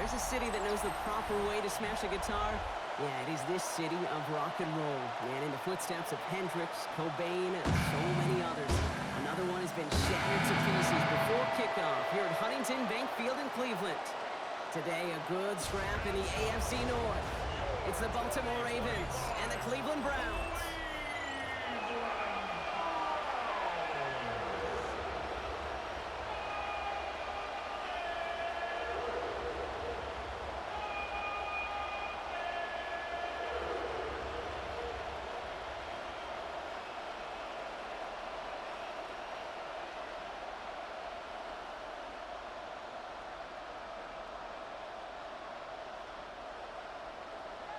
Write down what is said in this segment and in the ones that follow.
there's a city that knows the proper way to smash a guitar, yeah, it is this city of rock and roll. And in the footsteps of Hendrix, Cobain, and so many others. Another one has been shattered to pieces before kickoff here at Huntington Bank Field in Cleveland. Today, a good scrap in the AFC North. It's the Baltimore Ravens and the Cleveland Browns.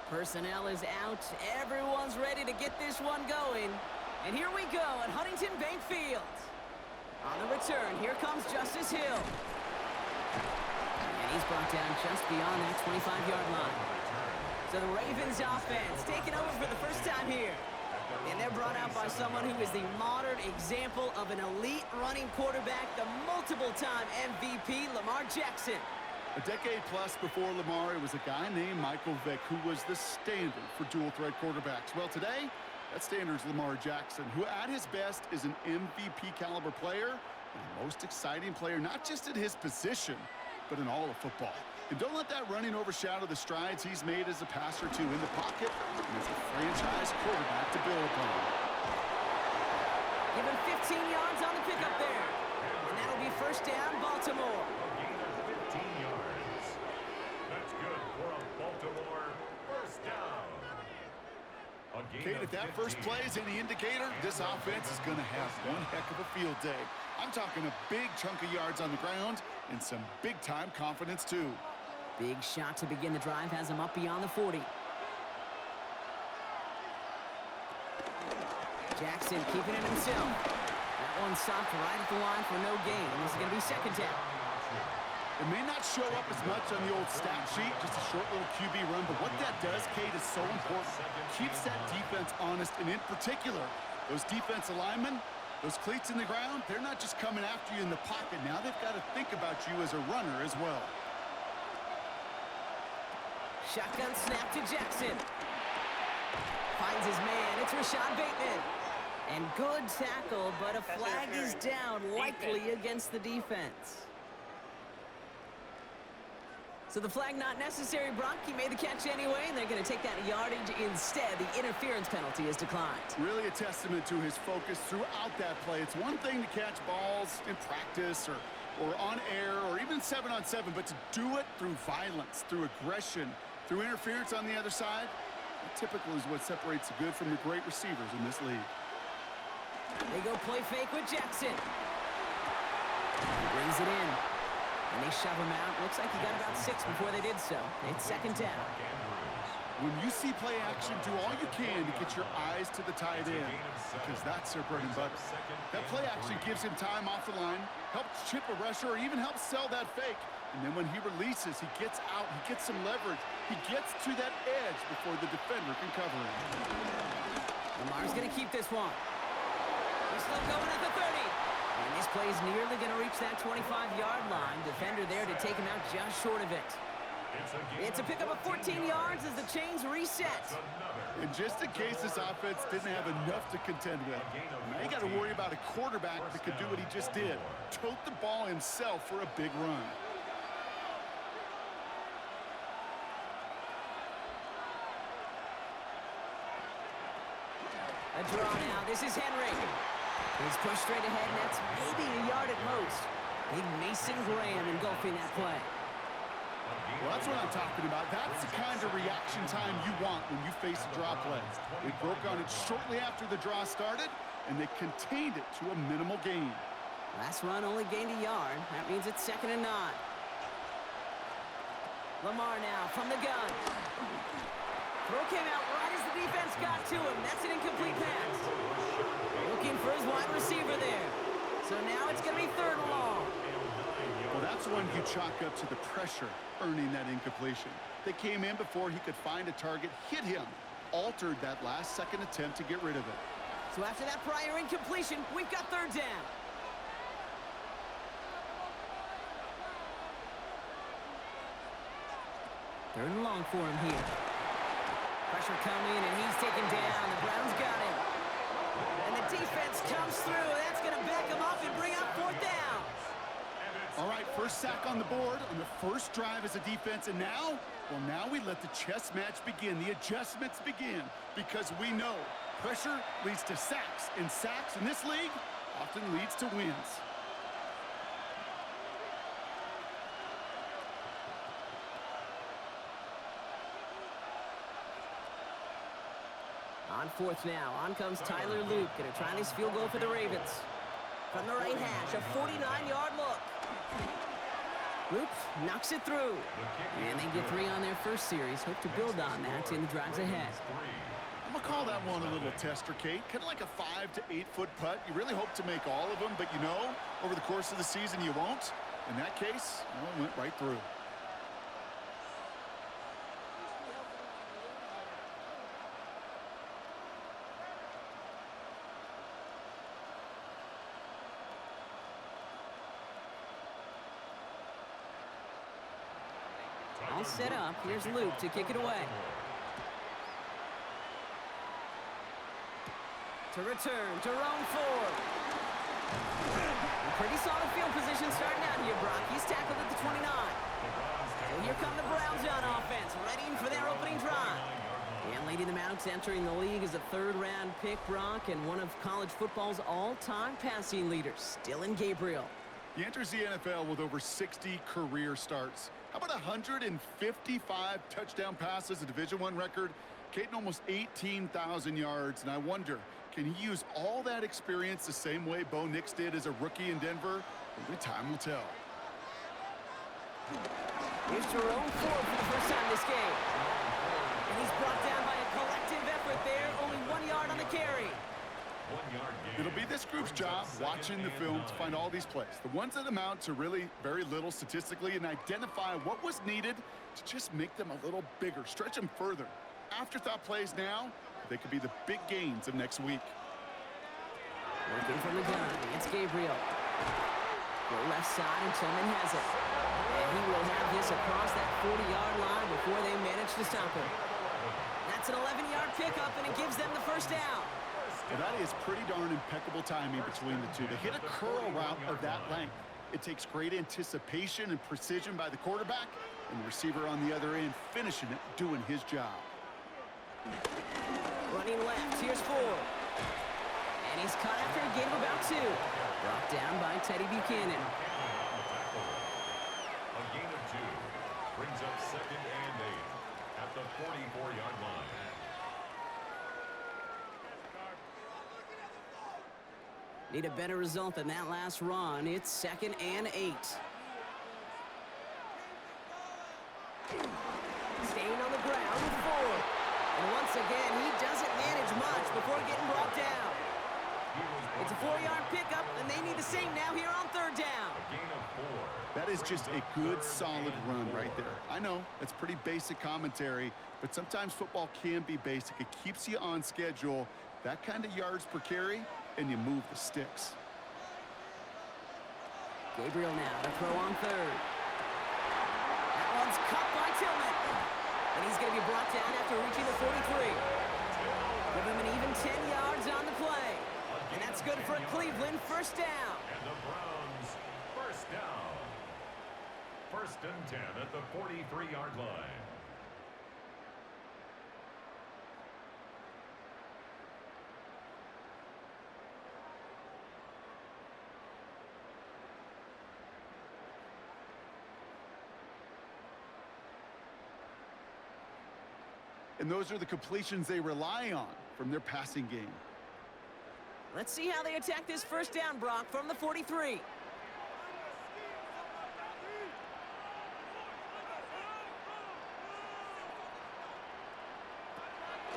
Personnel is out. Everyone's ready to get this one going. And here we go at Huntington Bank Field. On the return, here comes Justice Hill. And he's brought down just beyond that 25-yard line. So the Ravens offense taking over for the first time here. And they're brought out by someone who is the modern example of an elite running quarterback, the multiple-time MVP, Lamar Jackson. A decade plus before Lamar, it was a guy named Michael Vick who was the standard for dual-threat quarterbacks. Well, today, that standard is Lamar Jackson, who at his best is an MVP-caliber player and the most exciting player, not just at his position, but in all of football. And don't let that running overshadow the strides he's made as a passer, too, in the pocket and as a franchise quarterback to build upon. Give him 15 yards on the pickup there. And that'll be first down, Baltimore. Kate, if that first play is any indicator, this offense is going to have one heck of a field day. I'm talking a big chunk of yards on the ground and some big-time confidence, too. Big shot to begin the drive has him up beyond the 40. Jackson keeping it himself. That one stopped right at the line for no gain. This is going to be second down. It may not show up as much on the old stat sheet, just a short little QB run, but what that does, Kate, is so important. Keeps that defense honest, and in particular, those defensive linemen, those cleats in the ground, they're not just coming after you in the pocket. Now they've got to think about you as a runner as well. Shotgun snap to Jackson. Finds his man. It's Rashad Bateman. And good tackle, but a flag is down, likely against the defense. So the flag not necessary, Brock. He made the catch anyway, and they're going to take that yardage instead. The interference penalty is declined. Really a testament to his focus throughout that play. It's one thing to catch balls in practice or on air or even 7-on-7, but to do it through violence, through aggression, through interference on the other side, that typically is what separates the good from the great receivers in this league. They go play fake with Jackson. He brings it in. And they shove him out. Looks like he got about 6 before they did so. It's second down. When you see play action, do all you can to get your eyes to the tight end, because that's their bread and butter. That play action gives him time off the line, helps chip a rusher, or even helps sell that fake. And then when he releases, he gets out, he gets some leverage. He gets to that edge before the defender can cover him. Lamar's going to keep this one. He's still going at the 30. And this play is nearly going to reach that 25-yard line. Defender there to take him out just short of it. It's a pickup of 14 yards as the chains reset. And just in case this offense didn't have enough to contend with, now you got to worry about a quarterback that could do what he just did. Tote the ball himself for a big run. A draw now. This is Henry. He's pushed straight ahead, and that's maybe a yard at most. Big Mason Graham engulfing that play. Well, that's what I'm talking about. That's the kind of reaction time you want when you face a draw play. They broke on it shortly after the draw started, and they contained it to a minimal gain. Last run only gained a yard. That means it's 2nd and 9. Lamar now from the gun. Throw came out right as the defense got to him. That's an incomplete pass. Looking for his wide receiver there. So now it's going to be 3rd and long. Well, that's one you chalk up to the pressure earning that incompletion. They came in before he could find a target, hit him, altered that last-second attempt to get rid of it. So after that prior incompletion, we've got 3rd down. Third and long for him here. Pressure coming, and he's taken down. The Browns got him. And the defense comes through. That's going to back him up and bring up fourth down. All right, first sack on the board on the first drive as a defense, and now, well, now we let the chess match begin. The adjustments begin because we know pressure leads to sacks, and sacks in this league often leads to wins. On fourth now, on comes Tyler Luke. Going to try this field goal for the Ravens. From the right hash, a 49-yard look. Luke knocks it through. And they get 3 on their first series. Hope to build on that in the drives ahead. I'm going to call that one a little tester, Kate. Kind of like a 5 to 8 foot putt. You really hope to make all of them, but you know, over the course of the season, you won't. In that case, well, it went right through. All set up. Here's Luke to kick it away. To return to roam forward. Pretty solid field position starting out here, Brock. He's tackled at the 29. So here come the Browns on offense, ready for their opening drive. And leading them out, entering the league as a third-round pick, Brock, and one of college football's all-time passing leaders, Dillon Gabriel. He enters the NFL with over 60 career starts. How about 155 touchdown passes, a Division I record, Caden almost 18,000 yards, and I wonder, can he use all that experience the same way Bo Nix did as a rookie in Denver? Only time will tell. Here's Jerome Ford for the first time this game. And he's brought down by a collective effort there, only 1 yard on the carry. It'll be this group's job watching the film to find all these plays, the ones that amount to really very little statistically, and identify what was needed to just make them a little bigger, stretch them further. Afterthought plays now, they could be the big gains of next week. Working from the gun, it's Gabriel. Go left side, and Tillman has it. And he will have this across that 40-yard line before they manage to stop him. That's an 11-yard pickup, and it gives them the first down. Well, that is pretty darn impeccable timing between the two. They hit a curl route of that length. It takes great anticipation and precision by the quarterback, and the receiver on the other end finishing it, doing his job. Running left, here's Ford. And he's caught after a gain of about 2. Brought down by Teddy Buchanan. A gain of 2 brings up 2nd and 8 at the 44-yard line. Need a better result than that last run. It's 2nd and 8. Staying on the ground with Ford. And once again, he doesn't manage much before getting brought down. It's a 4-yard pickup, and they need the same now here on 3rd down. A gain of 4. That is just a good, solid run right there. I know, that's pretty basic commentary, but sometimes football can be basic. It keeps you on schedule. That kind of yards per carry, and you move the sticks. Gabriel now to throw on 3rd. That one's caught by Tillman. And he's going to be brought down after reaching the 43. Give him an even 10 yards on the play. And that's good for Cleveland. First down. And the Browns, first down. 1st and 10 at the 43-yard line. And those are the completions they rely on from their passing game. Let's see how they attack this first down, Brock, from the 43.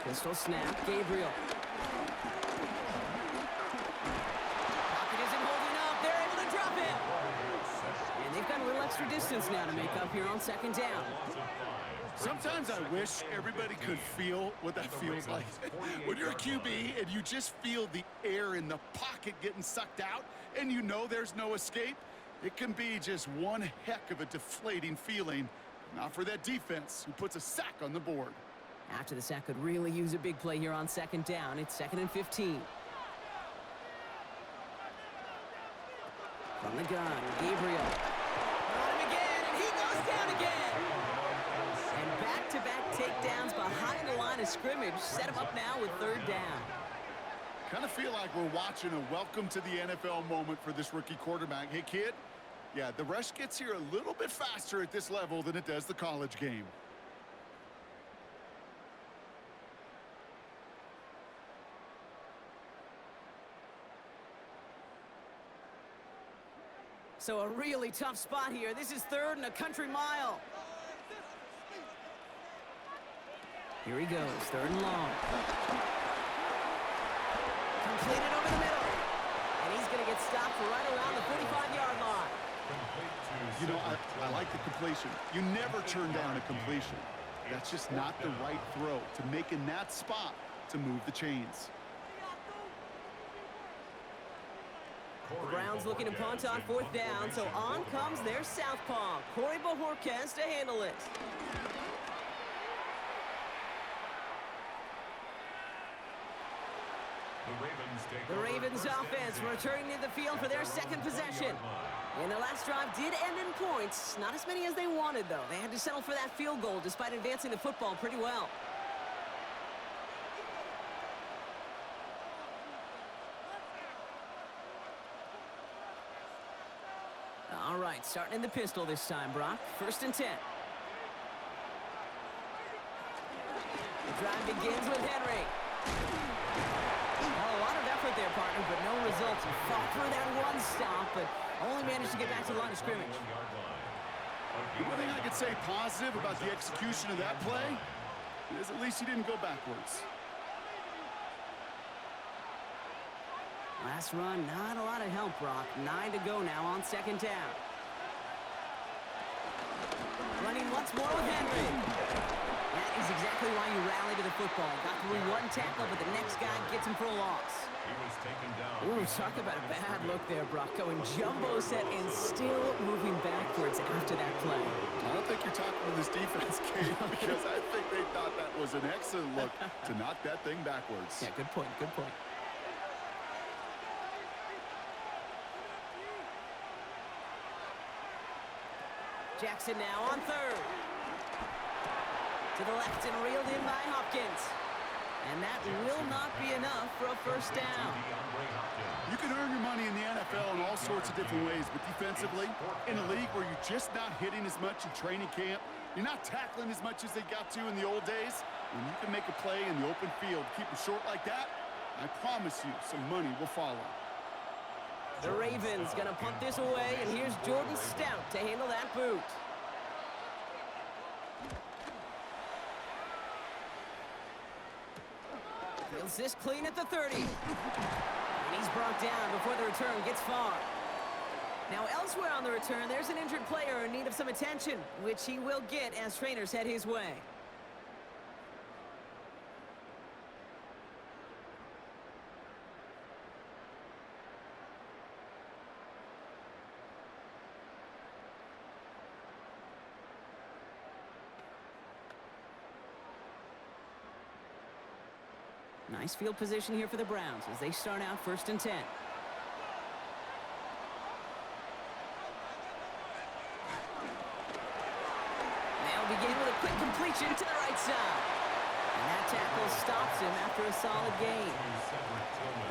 Pistol snap, Gabriel. Pocket isn't holding up. They're able to drop it. And they've got a little extra distance now to make up here on 2nd down. Sometimes I wish everybody could feel what that feels like. When you're a QB and you just feel the air in the pocket getting sucked out and you know there's no escape, it can be just one heck of a deflating feeling. Now for that defense, who puts a sack on the board. After the sack could really use a big play here on second down. It's 2nd and 15. From the gun, Gabriel. On him again, and he goes down again. And back-to-back takedowns behind the line of scrimmage set him up now with 3rd down. Kind of feel like we're watching a welcome to the NFL moment for this rookie quarterback. Hey, kid, yeah, the rush gets here a little bit faster at this level than it does the college game. So a really tough spot here. This is 3rd and a country mile. Here he goes, 3rd and long. Completed over the middle. And he's going to get stopped right around the 45-yard line. You know, I like the completion. You never turn down a completion. That's just not the right throw to make in that spot to move the chains. The Browns looking to punt on 4th down, so on comes their southpaw, Corey Bojorquez, to handle it. The Ravens offense returning to the field for their 2nd possession. And their last drive did end in points. Not as many as they wanted, though. They had to settle for that field goal despite advancing the football pretty well. All right, starting in the pistol this time, Brock. 1st and 10. The drive begins with Henry. Well, a lot of effort there, partner, but no results. He fought through that one stop, but only managed to get back to the line of scrimmage. The one thing I could say positive about the execution of that play is at least he didn't go backwards. Last run, not a lot of help, Brock. 9 to go now on 2nd down. Running once more with Henry. That is exactly why you rally to the football. Got through one tackle, but the next guy gets him for a loss. He was taken down. Ooh, talk about a bad look there, Brock. Going jumbo set and still moving backwards after that play. I don't think you're talking to this defense, Kate, because I think they thought that was an excellent look to knock that thing backwards. Yeah, good point, good point. Jackson now on 3rd. To the left and reeled in by Hopkins. And that will not be enough for a 1st down. You can earn your money in the NFL in all sorts of different ways, but defensively, in a league where you're just not hitting as much in training camp, you're not tackling as much as they got to in the old days, when you can make a play in the open field, keep it short like that, I promise you some money will follow. The Ravens gonna punt this away, and here's Jordan Stout to handle that boot. Fields this clean at the 30. And he's brought down before the return gets far. Now elsewhere on the return, there's an injured player in need of some attention, which he will get as trainers head his way. Nice field position here for the Browns as they start out 1st and 10. They'll begin with a quick completion to the right side. And that tackle stops him after a solid gain.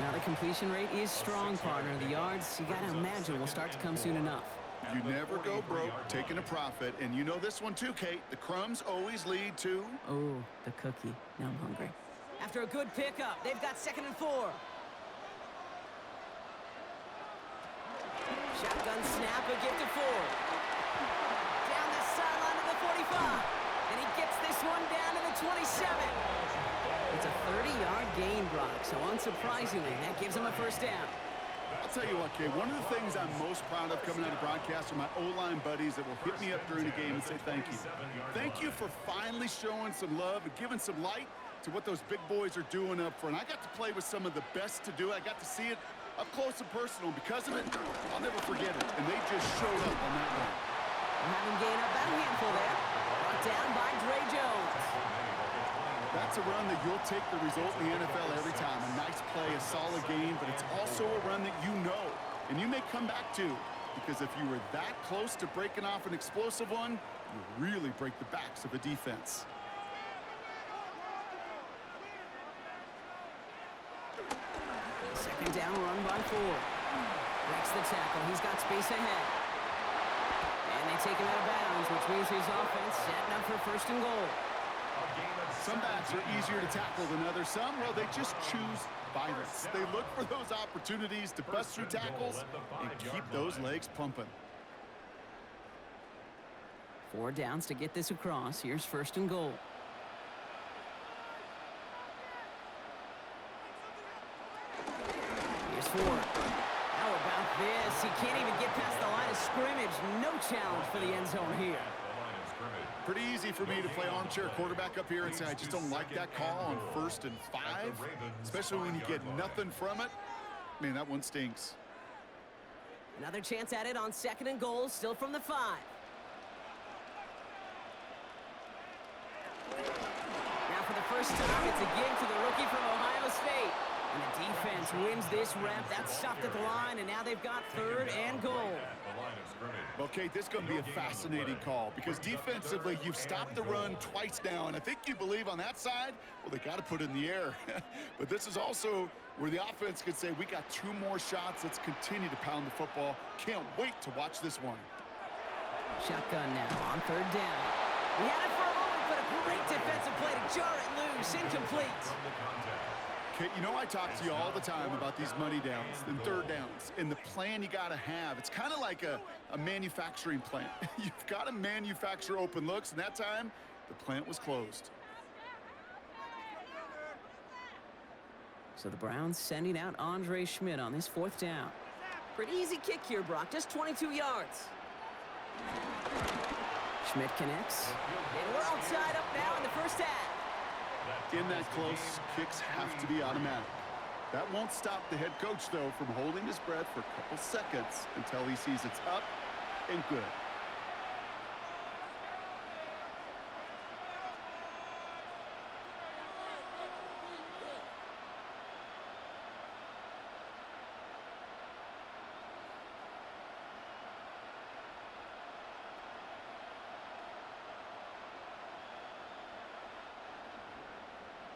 Now the completion rate is strong, partner. The yards, you gotta imagine, will start to come soon enough. You never go broke taking a profit, and you know this one too, Kate. The crumbs always lead to... Oh, the cookie. Now I'm hungry. After a good pickup, they've got 2nd and 4. Shotgun snap, a gift to Ford. Down the sideline to the 45. And he gets this one down to the 27. It's a 30-yard gain, Brock, so unsurprisingly, that gives him a 1st down. I'll tell you what, Kate, one of the things I'm most proud of coming out of broadcast are my O-line buddies that will hit me up during the game and say thank you. Thank you for finally showing some love and giving some light to what those big boys are doing up front. I got to play with some of the best to do it. I got to see it up close and personal. Because of it, I'll never forget it. And they just showed up on that one. Have him gain up about a handful there. Brought down by Dre Jones. That's a run that you'll take the result in the NFL every time. A nice play, a solid game, but it's also a run that you know, and you may come back to, because if you were that close to breaking off an explosive one, you really break the backs of a defense. Second down run by Ford. Breaks the tackle. He's got space ahead. And they take him out of bounds, which means his offense setting up for first and goal. Some backs are easier to tackle than others. Some, well, they just choose violence. They look for those opportunities to bust through tackles and keep those legs pumping. 4 downs to get this across. Here's first and goal. Here's Ford. How about this? He can't even get past the line of scrimmage. No challenge for the end zone here. Pretty easy for me to play armchair quarterback up here and say I just don't like that call on 1st and 5, especially when you get nothing from it. Man, that one stinks. Another chance at it on 2nd and goal, still from the 5. Now for the first time, it's a gig to the rookie from Ohio State. And the defense wins this rep. That's stopped at the line, and now they've got 3rd and goal. Well, Kate, this is going to be a fascinating call because defensively, you've stopped the run twice now, and I think you believe on that side, well, they got to put it in the air. But this is also where the offense could say, we got 2 more shots. Let's continue to pound the football. Can't wait to watch this one. Shotgun now on 3rd down. We had it for a moment, but a great defensive play to jar it loose. Incomplete. Okay, you know I talk to you all the time about these money downs and 3rd downs and the plan you got to have. It's kind of like a manufacturing plant. You've got to manufacture open looks, and that time the plant was closed. So the Browns sending out Andre Schmidt on this 4th down. Pretty easy kick here, Brock. Just 22 yards. Schmidt connects. And we're all tied up now in the first half. In that close, kicks have to be automatic. That won't stop the head coach, though, from holding his breath for a couple seconds until he sees it's up and good.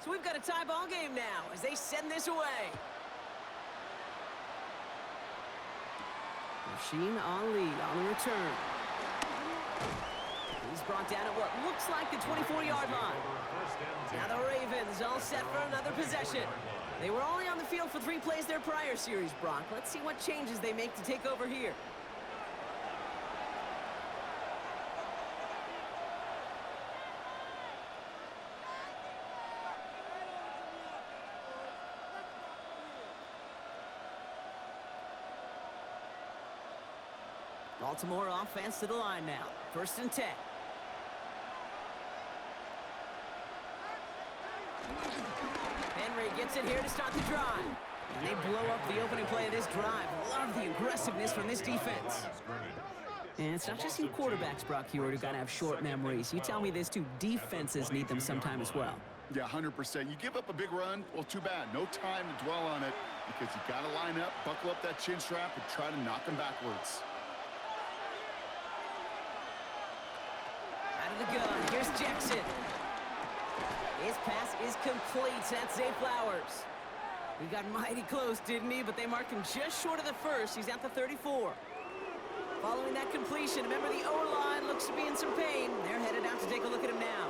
So we've got a tie ball game now as they send this away. Rasheen Ali on the return. He's brought down at what looks like the 24-yard line. Now the Ravens all set for another possession. They were only on the field for 3 plays their prior series, Brock. Let's see what changes they make to take over here. Baltimore offense to the line now. 1st and 10. Henry gets it here to start the drive. And they blow up the opening play of this drive. Love the aggressiveness from this defense. And it's not just you quarterbacks, Brock Hewitt, who got to have short memories. You tell me this too. Defenses need them sometime as well. Yeah, 100%. You give up a big run, well, too bad. No time to dwell on it because you got to line up, buckle up that chin strap, and try to knock them backwards. Out of the gun, here's Jackson. His pass is complete. That's Zay Flowers. He got mighty close, didn't he? But they marked him just short of the 1st. He's at the 34. Following that completion, remember the O-line looks to be in some pain. They're headed out to take a look at him now.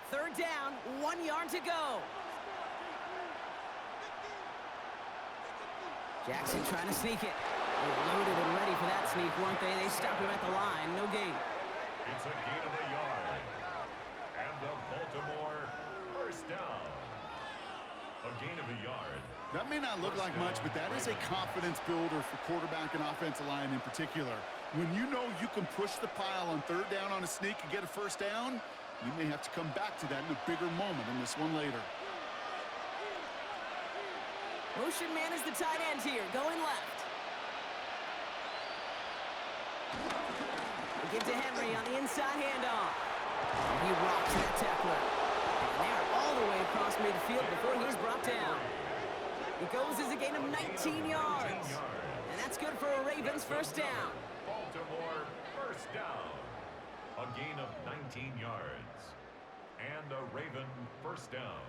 Third down, 1 yard to go. Jackson trying to sneak it. They were loaded and ready for that sneak, weren't they? They stopped him at the line. No gain. It's a gain of a yard. And the Baltimore first down. A gain of a yard. That may not look like much, but that is a confidence builder for quarterback and offensive line in particular. When you know you can push the pile on third down on a sneak and get a first down, you may have to come back to that in a bigger moment in this one later. Motion man is the tight end here, going left. Give to Henry on the inside handoff. He rocks that tackler. And they are all the way across midfield before he's brought down. It goes as a gain of 19 yards. And that's good for a Ravens first down. Baltimore first down. A gain of 19 yards. And a Raven first down.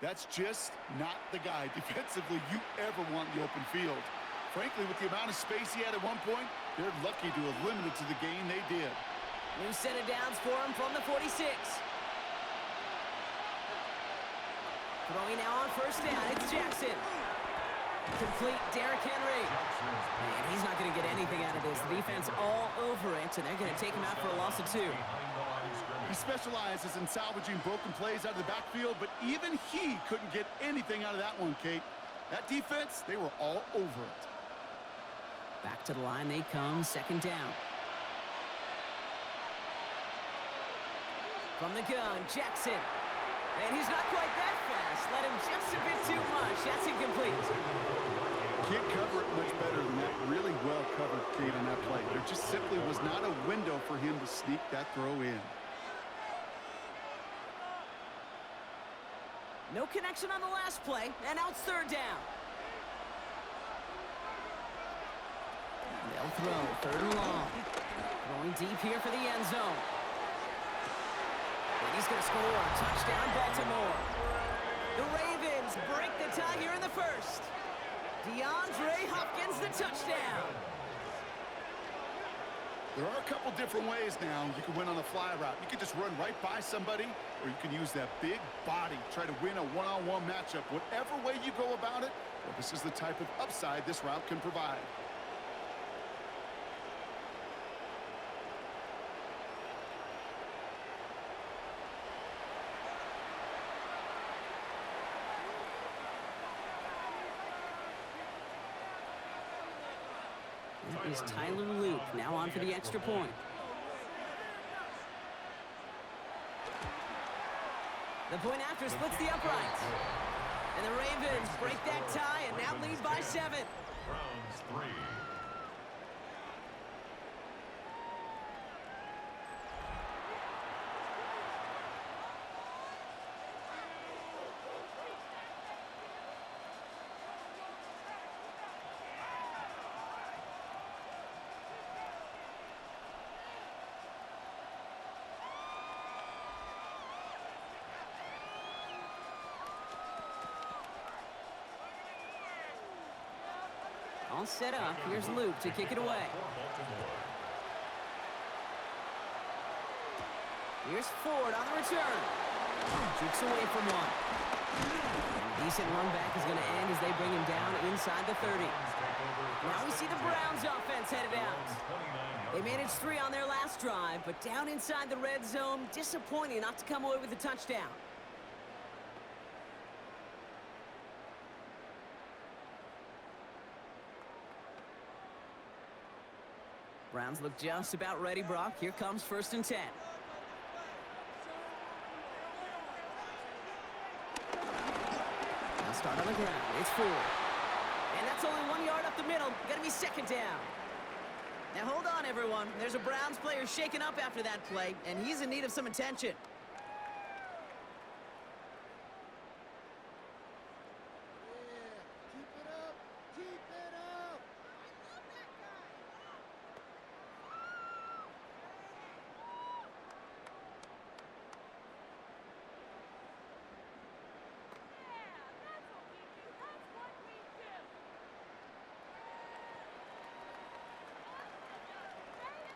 That's just not the guy defensively you ever want in the open field. Frankly, with the amount of space he had at one point, they're lucky to have limited to the gain they did. New set of downs for him from the 46. Throwing now on first down, it's Jackson. Complete Derrick Henry. And he's not going to get anything out of this. The defense all over it, and they're going to take him out for a loss of 2. He specializes in salvaging broken plays out of the backfield, but even he couldn't get anything out of that one, Kate. That defense, they were all over it. Back to the line they come, second down. From the gun, Jackson. And he's not quite that fast. Let him just a bit too much. That's incomplete. Can't cover it much better than that. Really well covered, Kate, on that play. There just simply was not a window for him to sneak that throw in. No connection on the last play, and now it's third down. They'll throw, third and long. Going deep here for the end zone. And he's going to score. Touchdown, Baltimore. The Ravens break the tie here in the first. DeAndre Hopkins, the touchdown. There are a couple different ways now. You can win on a fly route. You can just run right by somebody, or you can use that big body, try to win a one-on-one matchup. Whatever way you go about it, well, this is the type of upside this route can provide. That is Tyler Luke, now on for the extra point. The point after splits the uprights. And the Ravens break that tie and now lead by 7. Browns 3. All set up. Here's Luke to kick it away. Here's Ford on the return. Jukes away from one. And a decent run back is going to end as they bring him down inside the 30. Now we see the Browns offense headed out. They managed 3 on their last drive, but down inside the red zone, disappointing not to come away with a touchdown. Browns look just about ready, Brock. Here comes 1st and 10. Now start on the ground. It's 4. And that's only 1 yard up the middle. Gonna be second down. Now hold on, everyone. There's a Browns player shaken up after that play, and he's in need of some attention.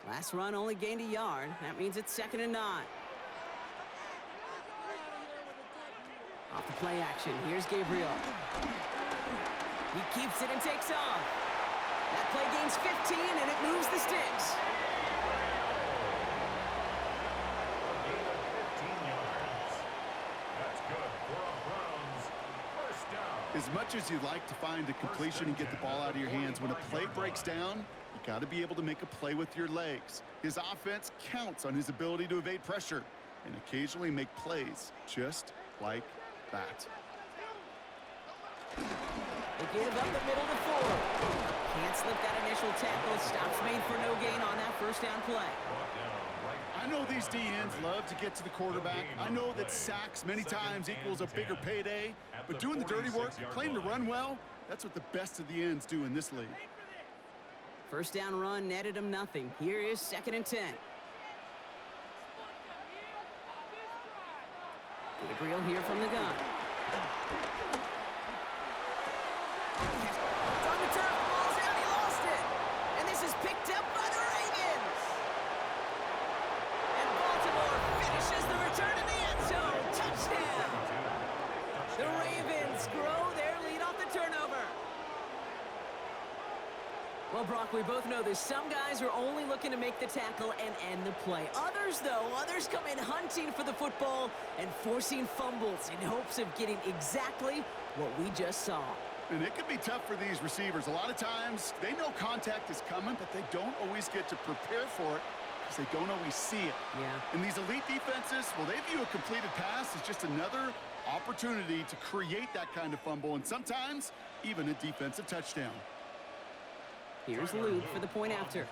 Last run only gained a yard. That means it's 2nd and 9. Off the play action, here's Gabriel. He keeps it and takes off. That play gains 15, and it moves the sticks. A gain of 15 yards. As much as you'd like to find a completion and get the ball out of your hands, when a play breaks down, you got to be able to make a play with your legs. His offense counts on his ability to evade pressure and occasionally make plays just like that. They give up the middle to Ford. Can't slip that initial tackle. Stops made for no gain on that first down play. I know these D-ends love to get to the quarterback. I know that sacks many times equals a bigger payday, but doing the dirty work, playing to run well, that's what the best of the ends do in this league. First down run netted him nothing. Here is 2nd and 10. Gabriel here from the gun. On the turf, ball's out, he lost it. And this is picked up by the Ravens. And Baltimore finishes the return in the end zone. Touchdown. The Ravens grow their lead off the turnover. Well, Brock, we both know this. Some guys are only looking to make the tackle and end the play. Others, though, come in hunting for the football and forcing fumbles in hopes of getting exactly what we just saw. And it can be tough for these receivers. A lot of times, they know contact is coming, but they don't always get to prepare for it because they don't always see it. Yeah. And these elite defenses, well, they view a completed pass as just another opportunity to create that kind of fumble, and sometimes even a defensive touchdown. Here's Luke for the point after.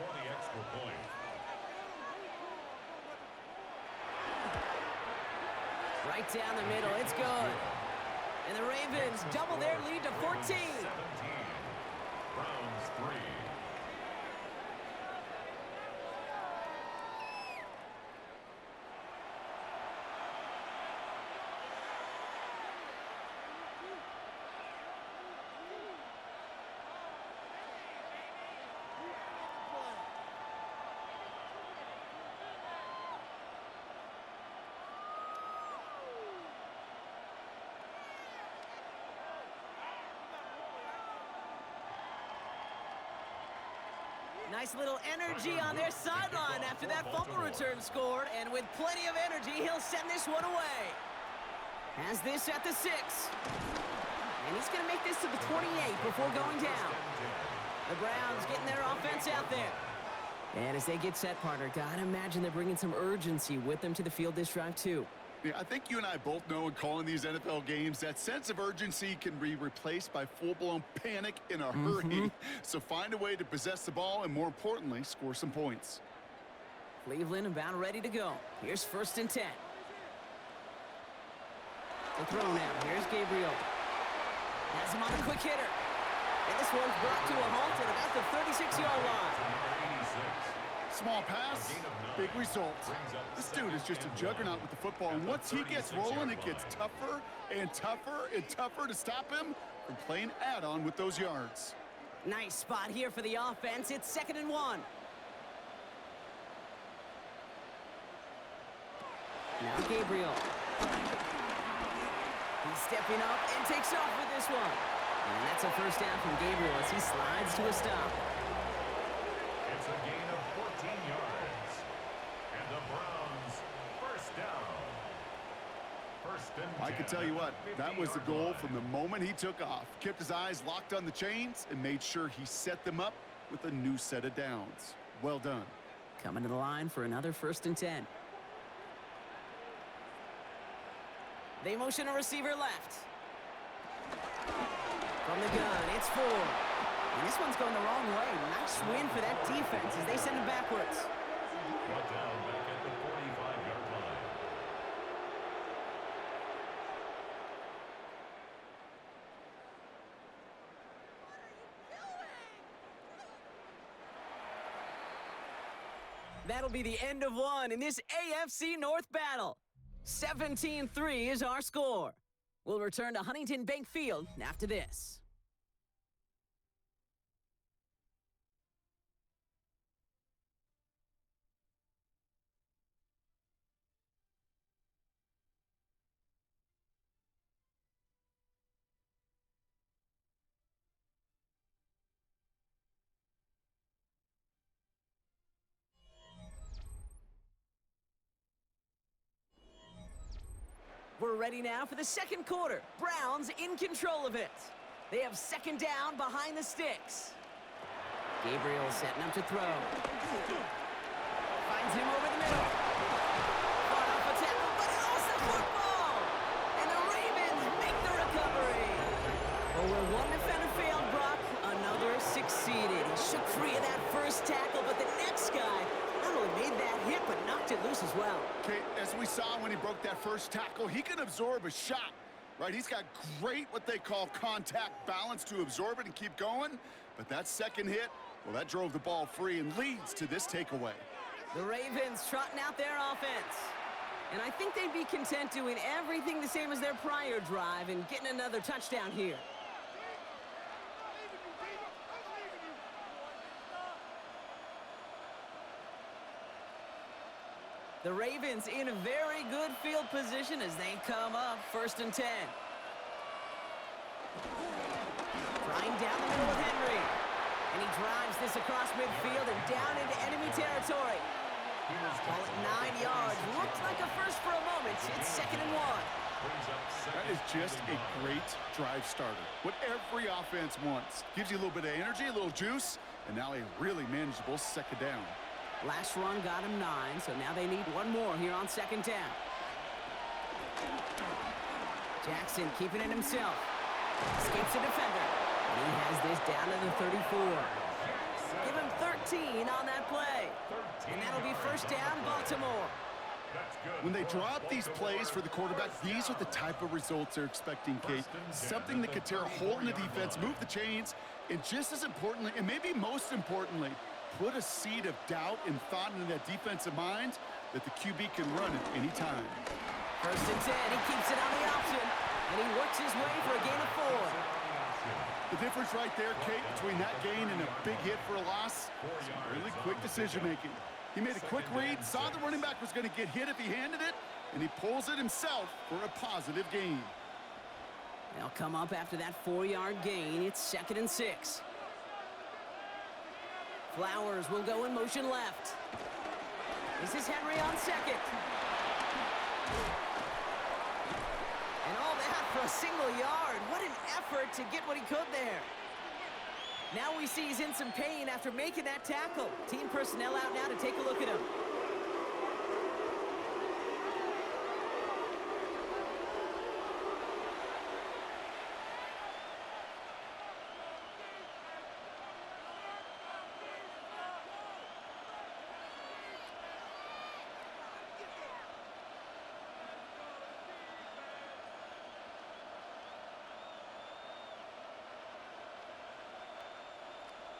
Right down the middle, it's good. And the Ravens double their lead to 14. 17. Browns 3. Nice little energy on their sideline after that fumble return scored, and with plenty of energy, he'll send this one away. Has this at the 6. And he's going to make this to the 28 before going down. The Browns getting their offense out there. And as they get set, partner, gotta imagine they're bringing some urgency with them to the field this drive, too. Yeah, I think you and I both know in calling these NFL games that sense of urgency can be replaced by full-blown panic in a hurry. So find a way to possess the ball and, more importantly, score some points. Cleveland about ready to go. Here's 1st and 10. The throw now. Here's Gabriel. Has him on a quick hitter. And this one's brought to a halt at about the 36-yard line. Small pass, big result. This dude is just a juggernaut with the football, and once he gets rolling, it gets tougher and tougher and tougher to stop him from playing add-on with those yards. Nice spot here for the offense. It's 2nd and 1. Now Gabriel. He's stepping up and takes off with this one. And that's a first down from Gabriel as he slides to a stop. It's a gain of 14 yards. And the Browns first down. First and 10. I can tell you what, that was the goal from the moment he took off. Kept his eyes locked on the chains and made sure he set them up with a new set of downs. Well done. Coming to the line for another 1st and 10. They motion a receiver left. From the gun, it's Ford. And this one's going the wrong way. Nice win for that defense as they send him backwards. Brought down back at the 45-yard line. That'll be the end of one in this AFC North battle. 17-3 is our score. We'll return to Huntington Bank Field after this. We're ready now for the second quarter. Browns in control of it. They have second down behind the sticks. Gabriel setting up to throw. Finds him over the middle. Fought off a tackle, but he lost the football. And the Ravens make the recovery. Well, where one defender failed, Brock, another succeeded. He shook free of that first tackle, but the next guy not only made that hit, but knocked it loose as well. Okay, as we saw when he broke that first tackle, he can absorb a shot, right? He's got great, what they call contact balance to absorb it and keep going. But that second hit, well, that drove the ball free and leads to this takeaway. The Ravens trotting out their offense. And I think they'd be content doing everything the same as their prior drive and getting another touchdown here. The Ravens in a very good field position as they come up 1st and 10. Trying down the middle with Henry. And he drives this across midfield and down into enemy territory. Call it 9 yards. Looked like a first for a moment. It's 2nd and 1. That is just a great drive starter. What every offense wants. Gives you a little bit of energy, a little juice, and now a really manageable second down. Last run got him 9, so now they need one more here on 2nd down. Jackson keeping it himself. Escapes a defender. And he has this down to the 34. Give him 13 on that play. And that'll be 1st down, Baltimore. When they draw up these plays for the quarterback, these are the type of results they're expecting, Kate. Something that could tear a hole in the defense, move the chains, and just as importantly, and maybe most importantly, put a seed of doubt and thought into that defensive mind that the QB can run at any time. 1st and 10, he keeps it on the option, and he works his way for a gain of 4. The difference right there, Kate, between that gain and a big hit for a loss is really quick decision-making. He made a quick read, saw the running back was going to get hit if he handed it, and he pulls it himself for a positive gain. They'll come up after that 4-yard gain. It's 2nd and 6. Flowers will go in motion left. This is Henry on 2nd. And all that for a single yard. What an effort to get what he could there. Now we see he's in some pain after making that tackle. Team personnel out now to take a look at him.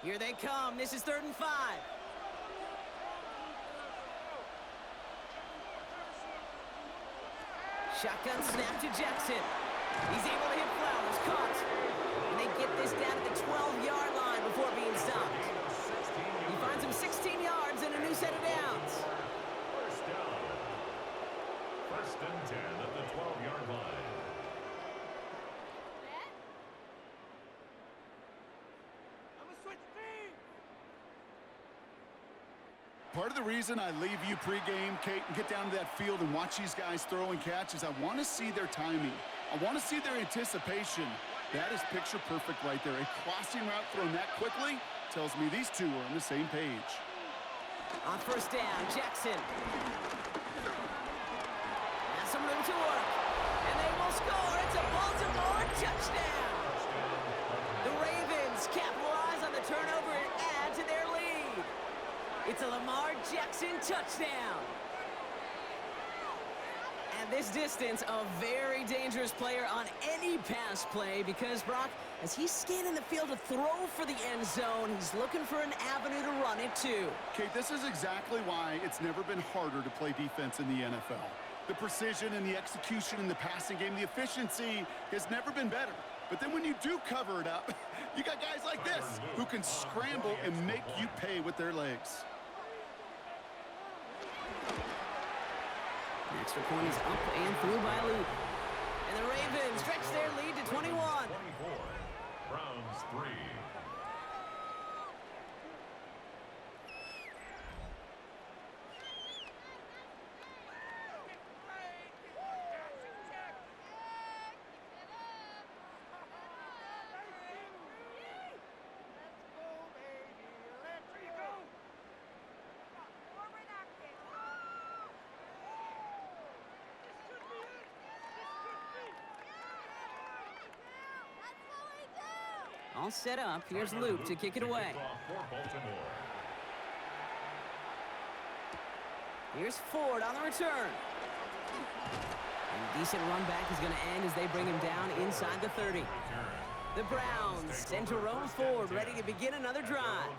Here they come. This is 3rd and 5. Shotgun snap to Jackson. He's able to hit Flowers. Caught. And they get this down to the 12-yard line before being stopped. He finds him 16 yards and a new set of downs. 1st down. 1st and 10 at the 12-yard line. Part of the reason I leave you pregame, Kate, and get down to that field and watch these guys throw and catch is I want to see their timing. I want to see their anticipation. That is picture perfect right there. A crossing route thrown that quickly tells me these two are on the same page. On 1st down, Jackson. Has some room to work. And they will score. It's a Baltimore touchdown. The Ravens capitalize on the turnover and add to their lead. It's a Lamar Jackson touchdown. And this distance, a very dangerous player on any pass play because, Brock, as he's scanning the field to throw for the end zone, he's looking for an avenue to run it too. Kate, this is exactly why it's never been harder to play defense in the NFL. The precision and the execution in the passing game, the efficiency has never been better. But then when you do cover it up, you got guys like this who can scramble and make you pay with their legs. The extra point is up and through by Luke. And the Ravens stretch their lead to 21. 24. Browns 3. All set up. Here's Luke to kick it away. Here's Ford on the return. And a decent run back is going to end as they bring him down inside the 30. The Browns send Jerome Ford ready to begin another drive.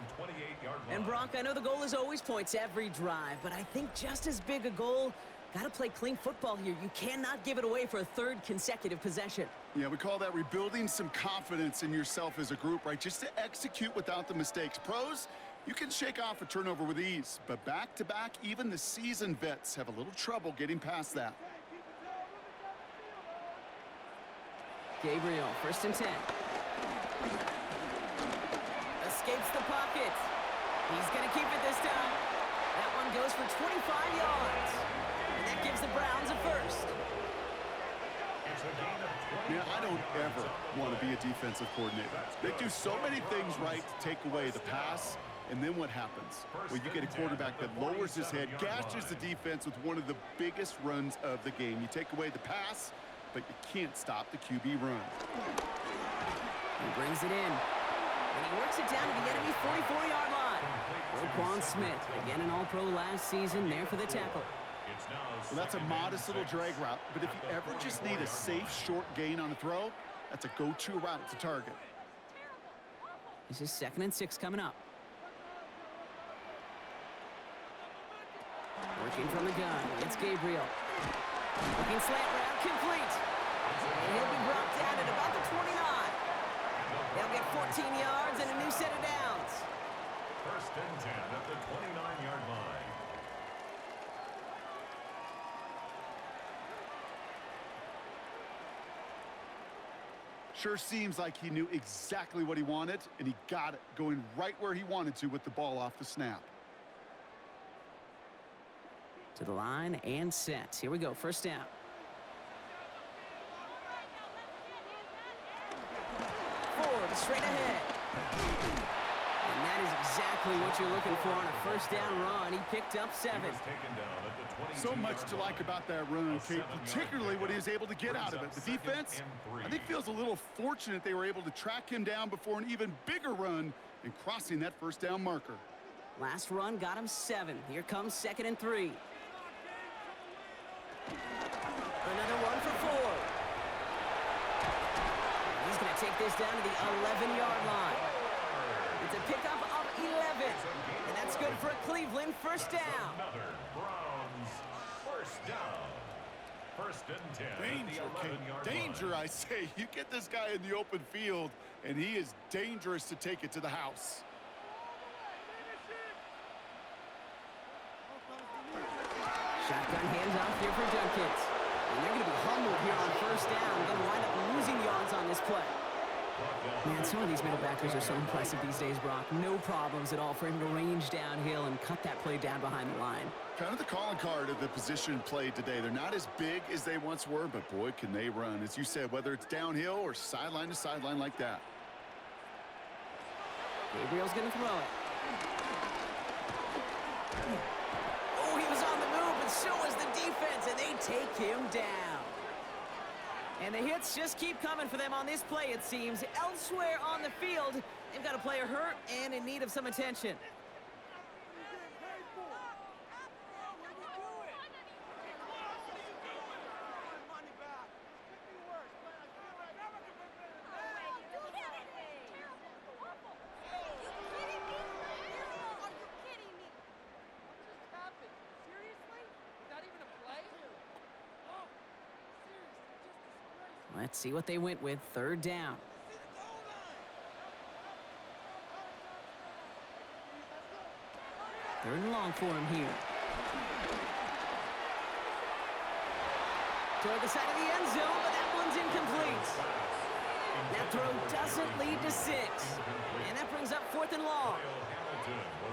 And Brock, I know the goal is always points every drive, but I think just as big a goal, got to play clean football here. You cannot give it away for a third consecutive possession. Yeah, we call that rebuilding some confidence in yourself as a group, right? Just to execute without the mistakes. Pros, you can shake off a turnover with ease, but back-to-back, even the seasoned vets have a little trouble getting past that. Gabriel, 1st and 10. Escapes the pocket. He's going to keep it this time. That one goes for 25 yards. And that gives the Browns a first. Yeah, I don't ever want to be a defensive coordinator. They do so many things right to take away the pass, and then what happens? Well, you get a quarterback that lowers his head, gashes the defense with one of the biggest runs of the game. You take away the pass, but you can't stop the QB run. He brings it in. And he works it down to the enemy 44-yard line. Roquan Smith, again an All-Pro last season, there for the tackle. Well, that's a modest little drag route, but if you ever just need a safe, short gain on a throw, that's a go-to route to target. This is 2nd and 6 coming up. Working from the gun, it's Gabriel. Looking slant route, complete. And he'll be brought down at about the 29. They'll get 14 yards and a new set of downs. 1st and 10 at the 29-yard line. Sure seems like he knew exactly what he wanted, and he got it, going right where he wanted to with the ball off the snap. To the line and set. Here we go, 1st down. Ford straight ahead. And that is exactly what you're looking for on a 1st down run. He picked up 7. So much to like about that run, Kate, particularly what he was able to get out of it. The defense, I think, feels a little fortunate they were able to track him down before an even bigger run and crossing that 1st down marker. Last run got him 7. Here comes 2nd and 3. Another one for Ford. He's going to take this down to the 11-yard line. It's a pickup of 11. And that's good for a Cleveland 1st down. Another Browns 1st down. 1st and 10. Danger, danger, I say. You get this guy in the open field, and he is dangerous to take it to the house. Shotgun handoff here for Dunkins. And they're going to be humbled here on 1st down. Going to wind up losing yards on this play. Man, some of these middle backers are so impressive these days, Brock. No problems at all for him to range downhill and cut that play down behind the line. Kind of the calling card of the position played today. They're not as big as they once were, but boy, can they run. As you said, whether it's downhill or sideline to sideline like that. Gabriel's going to throw it. Oh, he was on the move, but so was the defense, and they take him down. And the hits just keep coming for them on this play, it seems. Elsewhere on the field, they've got a player hurt and in need of some attention. Let's see what they went with. 3rd down. Third and long for him here. Toward the side of the end zone, but that one's incomplete. That throw doesn't lead to 6. And that brings up 4th and long.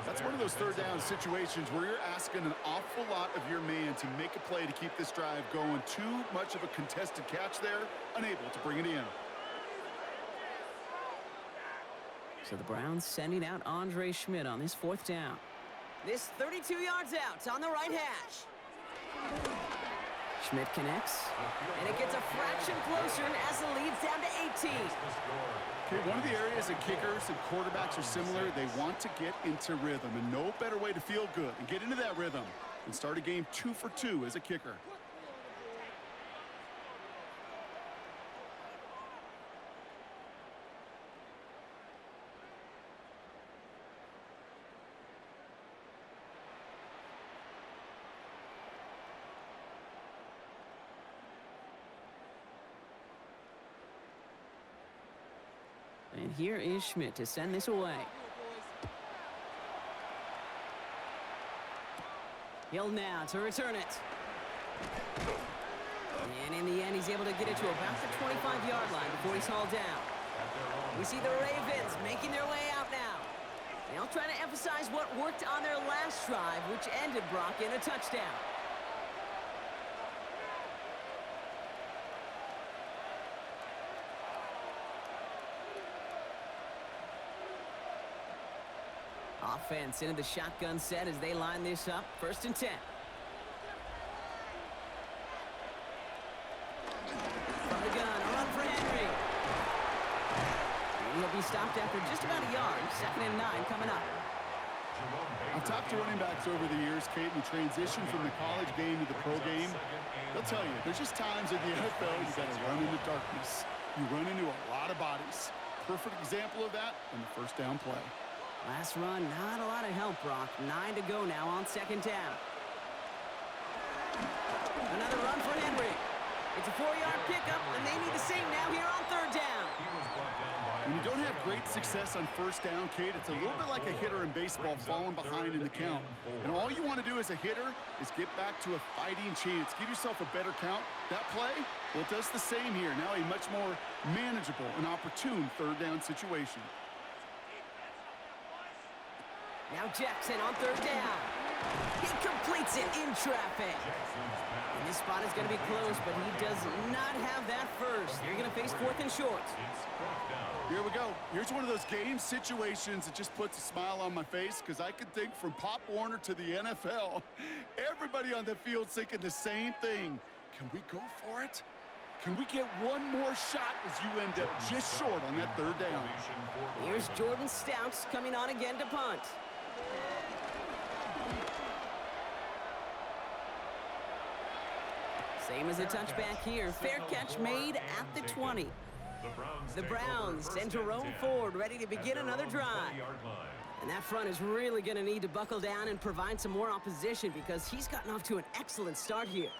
That's one of those 3rd down situations where you're asking an awful lot of your man to make a play to keep this drive going. Too much of a contested catch there, unable to bring it in. So the Browns sending out Andre Schmidt on this 4th down. This 32 yards out on the right hash. Schmidt connects, and it gets a fraction closer as the lead's down to 18. Okay, one of the areas that kickers and quarterbacks are similar, they want to get into rhythm, and no better way to feel good and get into that rhythm and start a game 2 for 2 as a kicker. And here is Schmidt to send this away. He'll now to return it. And in the end, he's able to get it to about the 25-yard line before he's hauled down. We see the Ravens making their way out now. They'll try to emphasize what worked on their last drive, which ended, Brock, in a touchdown. Offense into the shotgun set as they line this up. 1st and 10. From the gun, a run for Henry. And he'll be stopped after just about a yard. 2nd and 9 coming up. I've talked to running backs over the years, Kate, and the transition from the college game to the pro game. They'll tell you, there's just times in the NFL you got to run into darkness. You run into a lot of bodies. Perfect example of that on the 1st down play. Last run, not a lot of help, Brock. 9 to go now on 2nd down. Another run for Henry. It's a 4-yard pickup, and they need the same now here on 3rd down. When you don't have great success on 1st down, Kate, it's a little bit like a hitter in baseball falling behind in the count. And all you want to do as a hitter is get back to a fighting chance. Give yourself a better count. That play, well, it does the same here. Now a much more manageable and opportune 3rd down situation. Now Jackson on 3rd down. He completes it in traffic. And this spot is going to be close, but he does not have that first. They're going to face 4th and short. Here we go. Here's one of those game situations that just puts a smile on my face because I can think from Pop Warner to the NFL. Everybody on the field thinking the same thing. Can we go for it? Can we get one more shot as you end up just short on that 3rd down? Here's Jordan Stouts coming on again to punt. Same as a touchback here. Fair catch made at the 20. The Browns send Jerome Ford ready to begin another drive. And that front is really going to need to buckle down and provide some more opposition because he's gotten off to an excellent start here.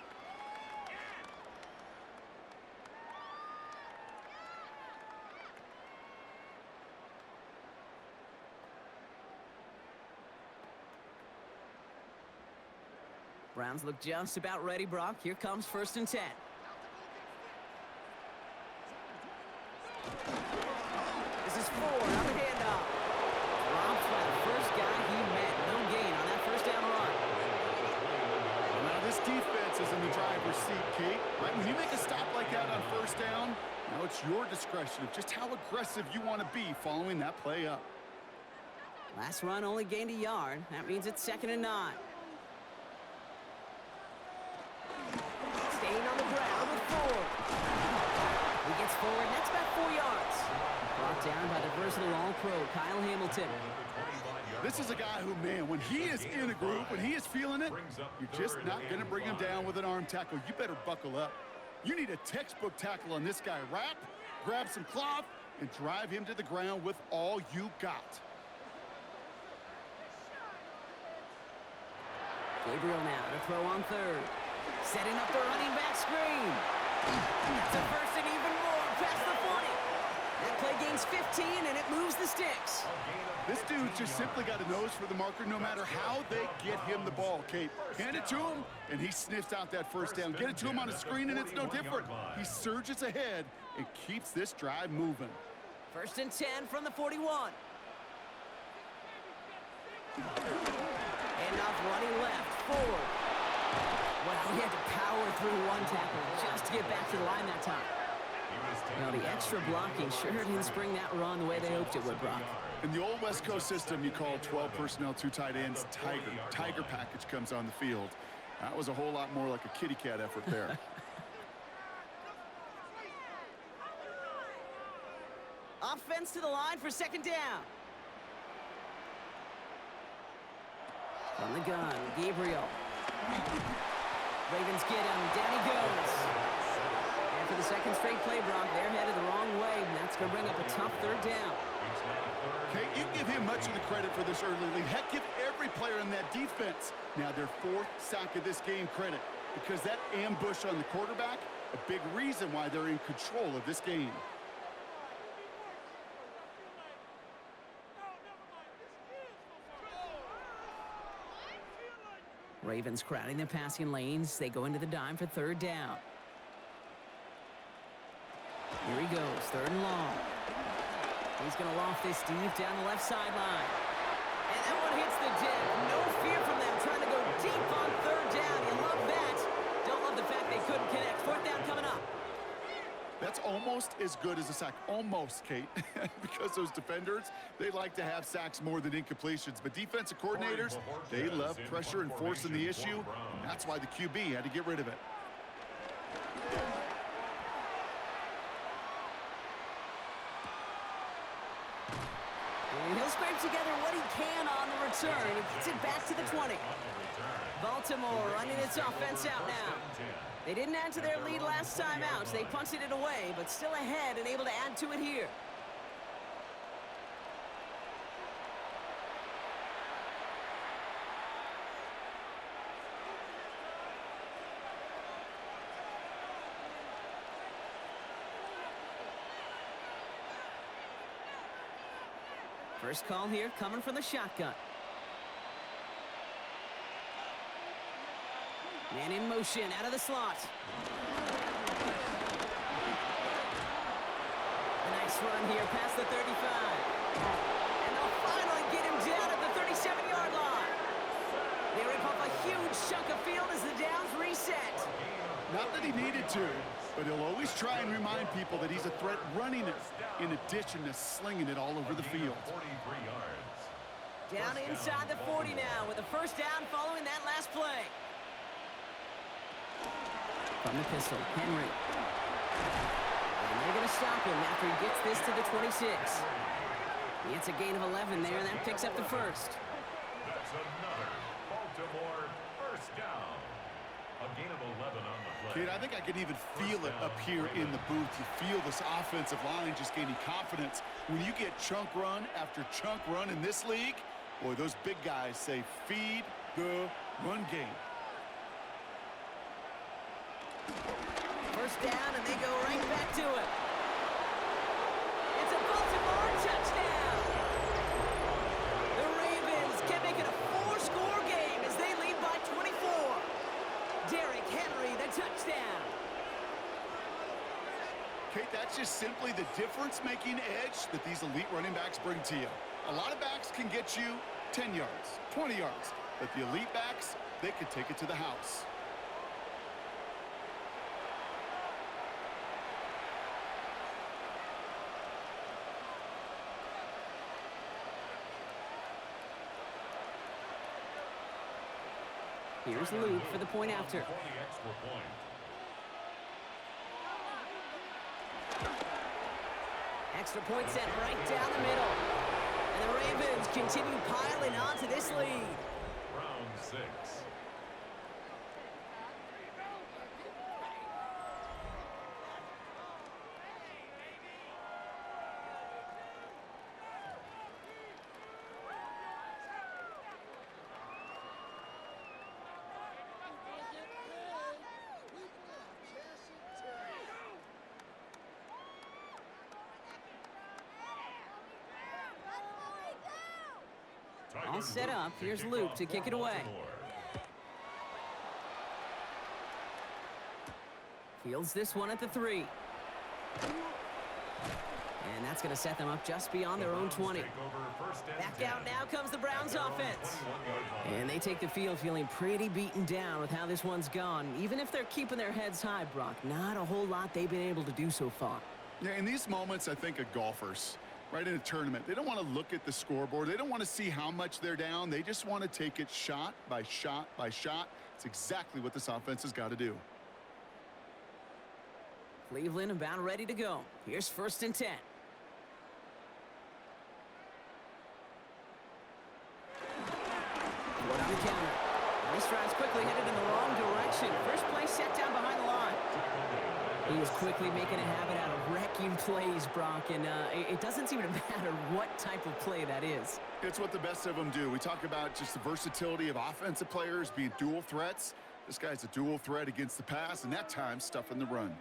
Browns look just about ready, Brock. Here comes 1st and 10. This is Ford on the handoff. Drops by the first guy he met. No gain on that 1st down run. Well, now this defense is in the driver's seat, Kate. Right? When you make a stop like that on 1st down, now it's your discretion of just how aggressive you want to be following that play up. Last run only gained a yard. That means it's 2nd and 9. Staying on the ground with Ford. He gets forward, that's about 4 yards. Brought down by the versatile All-Pro, Kyle Hamilton. This is a guy who, man, when he is in a group, when he is feeling it, you're just not going to bring him down with an arm tackle. You better buckle up. You need a textbook tackle on this guy. Wrap, grab some cloth, and drive him to the ground with all you got. Gabriel now to throw on 3rd. Setting up the running back screen. That's a 1st and even more past the 40. That play gains 15, and it moves the sticks. This dude just simply got a nose for the marker no matter how they get him the ball, Kate. Hand it to him, and he sniffs out that 1st down. Get it to him on a screen, and it's no different. He surges ahead and keeps this drive moving. 1st and 10 from the 41. Enough running left. Forward. Well, he had to power through one tackle just to get back to the line that time. Well, the extra blocking sure didn't spring that run the way they hoped it would, Brock. In the old West Coast system, you call 12 personnel, 2 tight ends, Tiger. Tiger package comes on the field. That was a whole lot more like a kitty cat effort there. Offense to the line for second down. From the gun, Gabriel. Ravens get him. Down he goes. And for the second straight play, Brock, they're headed the wrong way, and that's going to bring up a tough third down. Okay, you give him much of the credit for this early lead. Heck, give every player in that defense now their fourth sack of this game credit, because that ambush on the quarterback, a big reason why they're in control of this game. Ravens crowding the passing lanes. They go into the dime for third down. Here he goes, third and long. He's going to loft this deep down the left sideline. And that one hits the deck. No fear from them trying to go deep on third down. You love that. Don't love the fact they couldn't connect. Fourth down coming up. That's almost as good as a sack. Almost, Kate. Because those defenders, they like to have sacks more than incompletions. But defensive coordinators, they love pressure and forcing the issue. And that's why the QB had to get rid of it. And he'll scrape together what he can on the return. He gets it back to the 20. Baltimore running its offense out now. They didn't add to their lead last time out. They punted it away, but still ahead and able to add to it here. First call here coming from the shotgun. Man in motion out of the slot. A nice run here past the 35. And they'll finally get him down at the 37-yard line. They rip off a huge chunk of field as the downs reset. Not that he needed to, but he'll always try and remind people that he's a threat running it, in addition to slinging it all over the field. Down inside the 40 now with a first down following that last play. From the pistol, Henry. And they're going to stop him after he gets this to the 26. He gets a gain of 11 there, and that picks up the first. That's another Baltimore first down. A gain of 11 on the play. Kid, I think I can even feel it up here in the booth. You feel this offensive line just gaining confidence. When you get chunk run after chunk run in this league, boy, those big guys say feed the run game. First down, and they go right back to it. It's a Baltimore touchdown. The Ravens can make it a 4-score game as they lead by 24. Derrick Henry, the touchdown. Kate, that's just simply the difference-making edge that these elite running backs bring to you. A lot of backs can get you 10 yards, 20 yards, but the elite backs, they can take it to the house. Here's Luke for the point after. Extra point set right down the middle. And the Ravens continue piling on to this lead. Round 6. All set up. Here's Luke to kick it away. Fields this one at the 3. And that's going to set them up just beyond their own 20. Back out now comes the Browns offense. And they take the field feeling pretty beaten down with how this one's gone. Even if they're keeping their heads high, Brock, not a whole lot they've been able to do so far. Yeah, in these moments, I think of golfers. Right in a tournament, they don't want to look at the scoreboard. They don't want to see how much they're down. They just want to take it shot by shot by shot It's exactly what this offense has got to do. Cleveland about ready to go. Here's 1st and 10. What on the counter? Nice drives quickly headed in the wrong direction. First play set down behind the line. He is quickly making a habit out of wrecking plays, Brock, and it doesn't seem to matter what type of play that is. It's what the best of them do. We talk about just the versatility of offensive players being dual threats. This guy's a dual threat against the pass, and that time stuffing the run.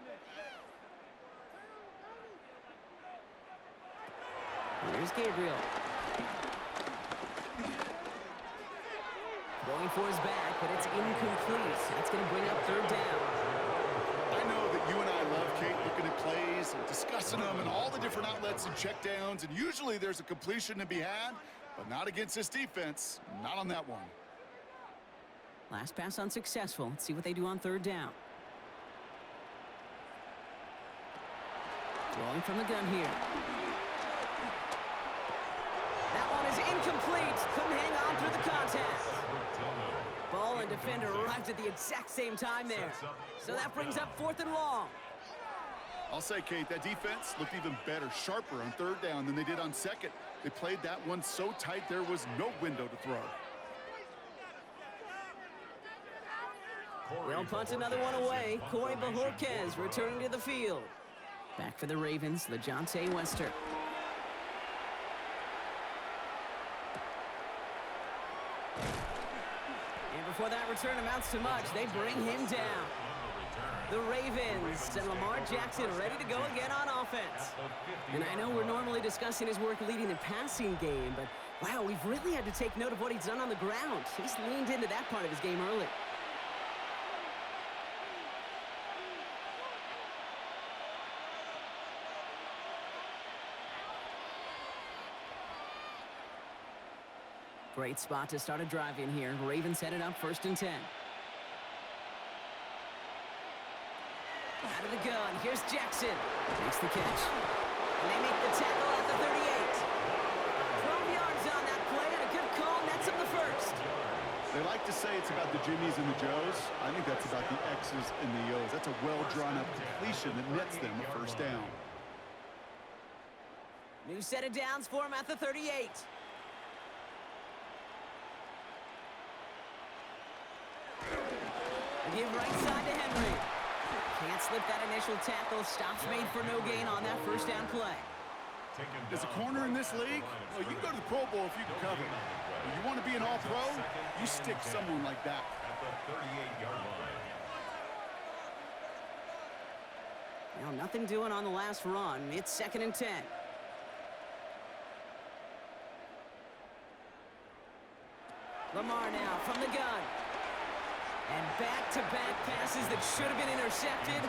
Here's Gabriel. Going for his back, but it's incomplete. That's going to bring up 3rd down. I know that you and I love, Kate, looking at plays and discussing them and all the different outlets and checkdowns, and usually there's a completion to be had, but not against this defense. Not on that one. Last pass unsuccessful. Let's see what they do on 3rd down. Rolling from the gun here. That one is incomplete. Couldn't hang on through the contact. Ball and defender arrived at the exact same time there. So that brings up 4th and long. I'll say, Kate, that defense looked even better, sharper on 3rd down than they did on 2nd. They played that one so tight there was no window to throw. They'll punt another one away. Corey Bajorquez returning to the field. Back for the Ravens, LeJohntay Wester. And before that return amounts to much, they bring him down. The Ravens and Lamar Jackson ready to go again on offense. And I know we're normally discussing his work leading the passing game, but wow, we've really had to take note of what he's done on the ground. He's leaned into that part of his game early. Great spot to start a drive in here. Ravens headed up 1st and 10. Out of the gun, here's Jackson. Makes the catch. And they make the tackle at the 38. 12 yards on that play, and a good call nets him the 1st. They like to say it's about the Jimmies and the Joes. I think that's about the X's and the O's. That's a well-drawn-up completion that nets them a 1st down. New set of downs for him at the 38. Give right side to Henry. Can't slip that initial tackle. Stops made for no gain on that 1st down play. As a corner in this league, well, you can go to the Pro Bowl if you can cover. If you want to be an all-pro, you stick someone like that. At the 38-yard line. Well, nothing doing on the last run. It's 2nd and 10. Lamar now from the gun. And back-to-back passes that should have been intercepted.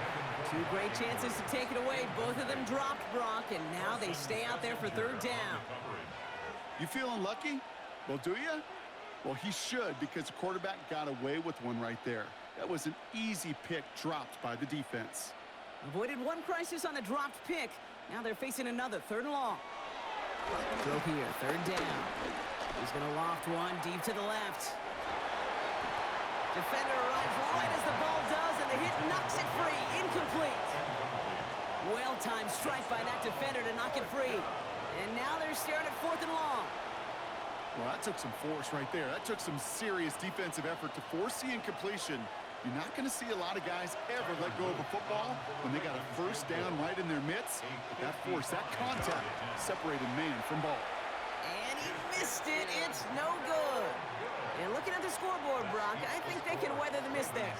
2 great chances to take it away. Both of them dropped, Brock, and now they stay out there for 3rd down. You feeling lucky? Well, do you? Well, he should, because the quarterback got away with one right there. That was an easy pick dropped by the defense. Avoided one crisis on the dropped pick. Now they're facing another 3rd and long. Throw here, 3rd down. He's going to loft one deep to the left. Defender arrives right as the ball does, and the hit knocks it free. Incomplete. Well-timed strike by that defender to knock it free. And now they're staring at 4th and long. Well, that took some force right there. That took some serious defensive effort to force the incompletion. You're not going to see a lot of guys ever let go of a football when they got a 1st down right in their midst. But that force, that contact, separated man from ball. And he missed it. It's no good. And looking at the scoreboard, Brock, I think they can weather the miss there.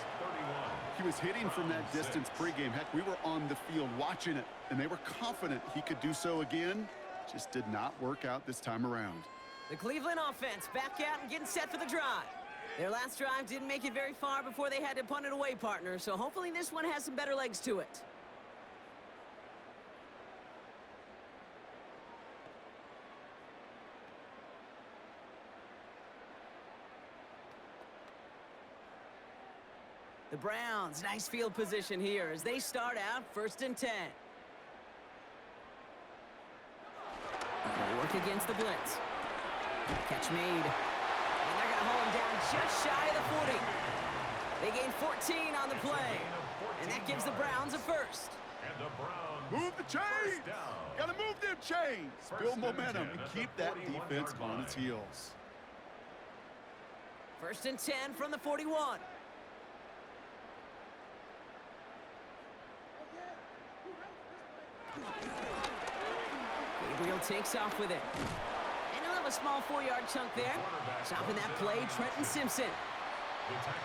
He was hitting from that distance pregame. Heck, we were on the field watching it, and they were confident he could do so again. Just did not work out this time around. The Cleveland offense back out and getting set for the drive. Their last drive didn't make it very far before they had to punt it away, partner, so hopefully this one has some better legs to it. The Browns, nice field position here as they start out 1st and 10. They'll work against the blitz. Catch made. And they're going to haul him down just shy of the 40. They gain 14 on the play. And that gives the Browns a first. And the Browns Move the chains! first down. Gotta move them chains! First Build and momentum 10 and at keep the that 41-yard defense on line. its heels. First and 10 from the 41. Gabriel takes off with it. And he'll have a small 4-yard chunk there. Stopping that play, Trenton Simpson.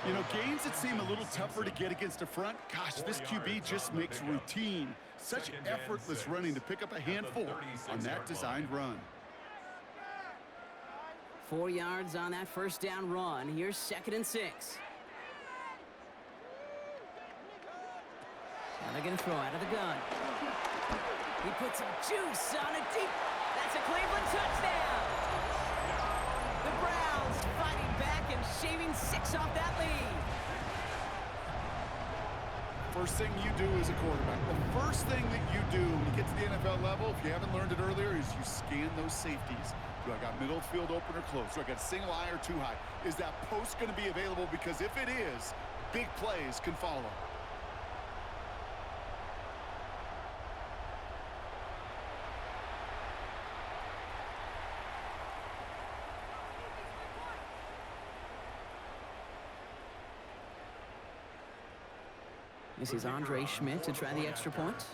You know, gains that seem a little tougher to get against a front, gosh, this QB just makes routine. Such effortless running to pick up a handful on that designed run. 4 yards on that first down run. Here's 2nd and 6. Now they're going to throw out of the gun. He puts some juice on it deep. That's a Cleveland touchdown. The Browns fighting back and shaving 6 off that lead. First thing you do as a quarterback, the first thing that you do when you get to the NFL level, if you haven't learned it earlier, is you scan those safeties. Do I got middle field open or close? Do I got a single eye or too high? Is that post going to be available? Because if it is, big plays can follow. This is Andre Schmidt to try the extra point.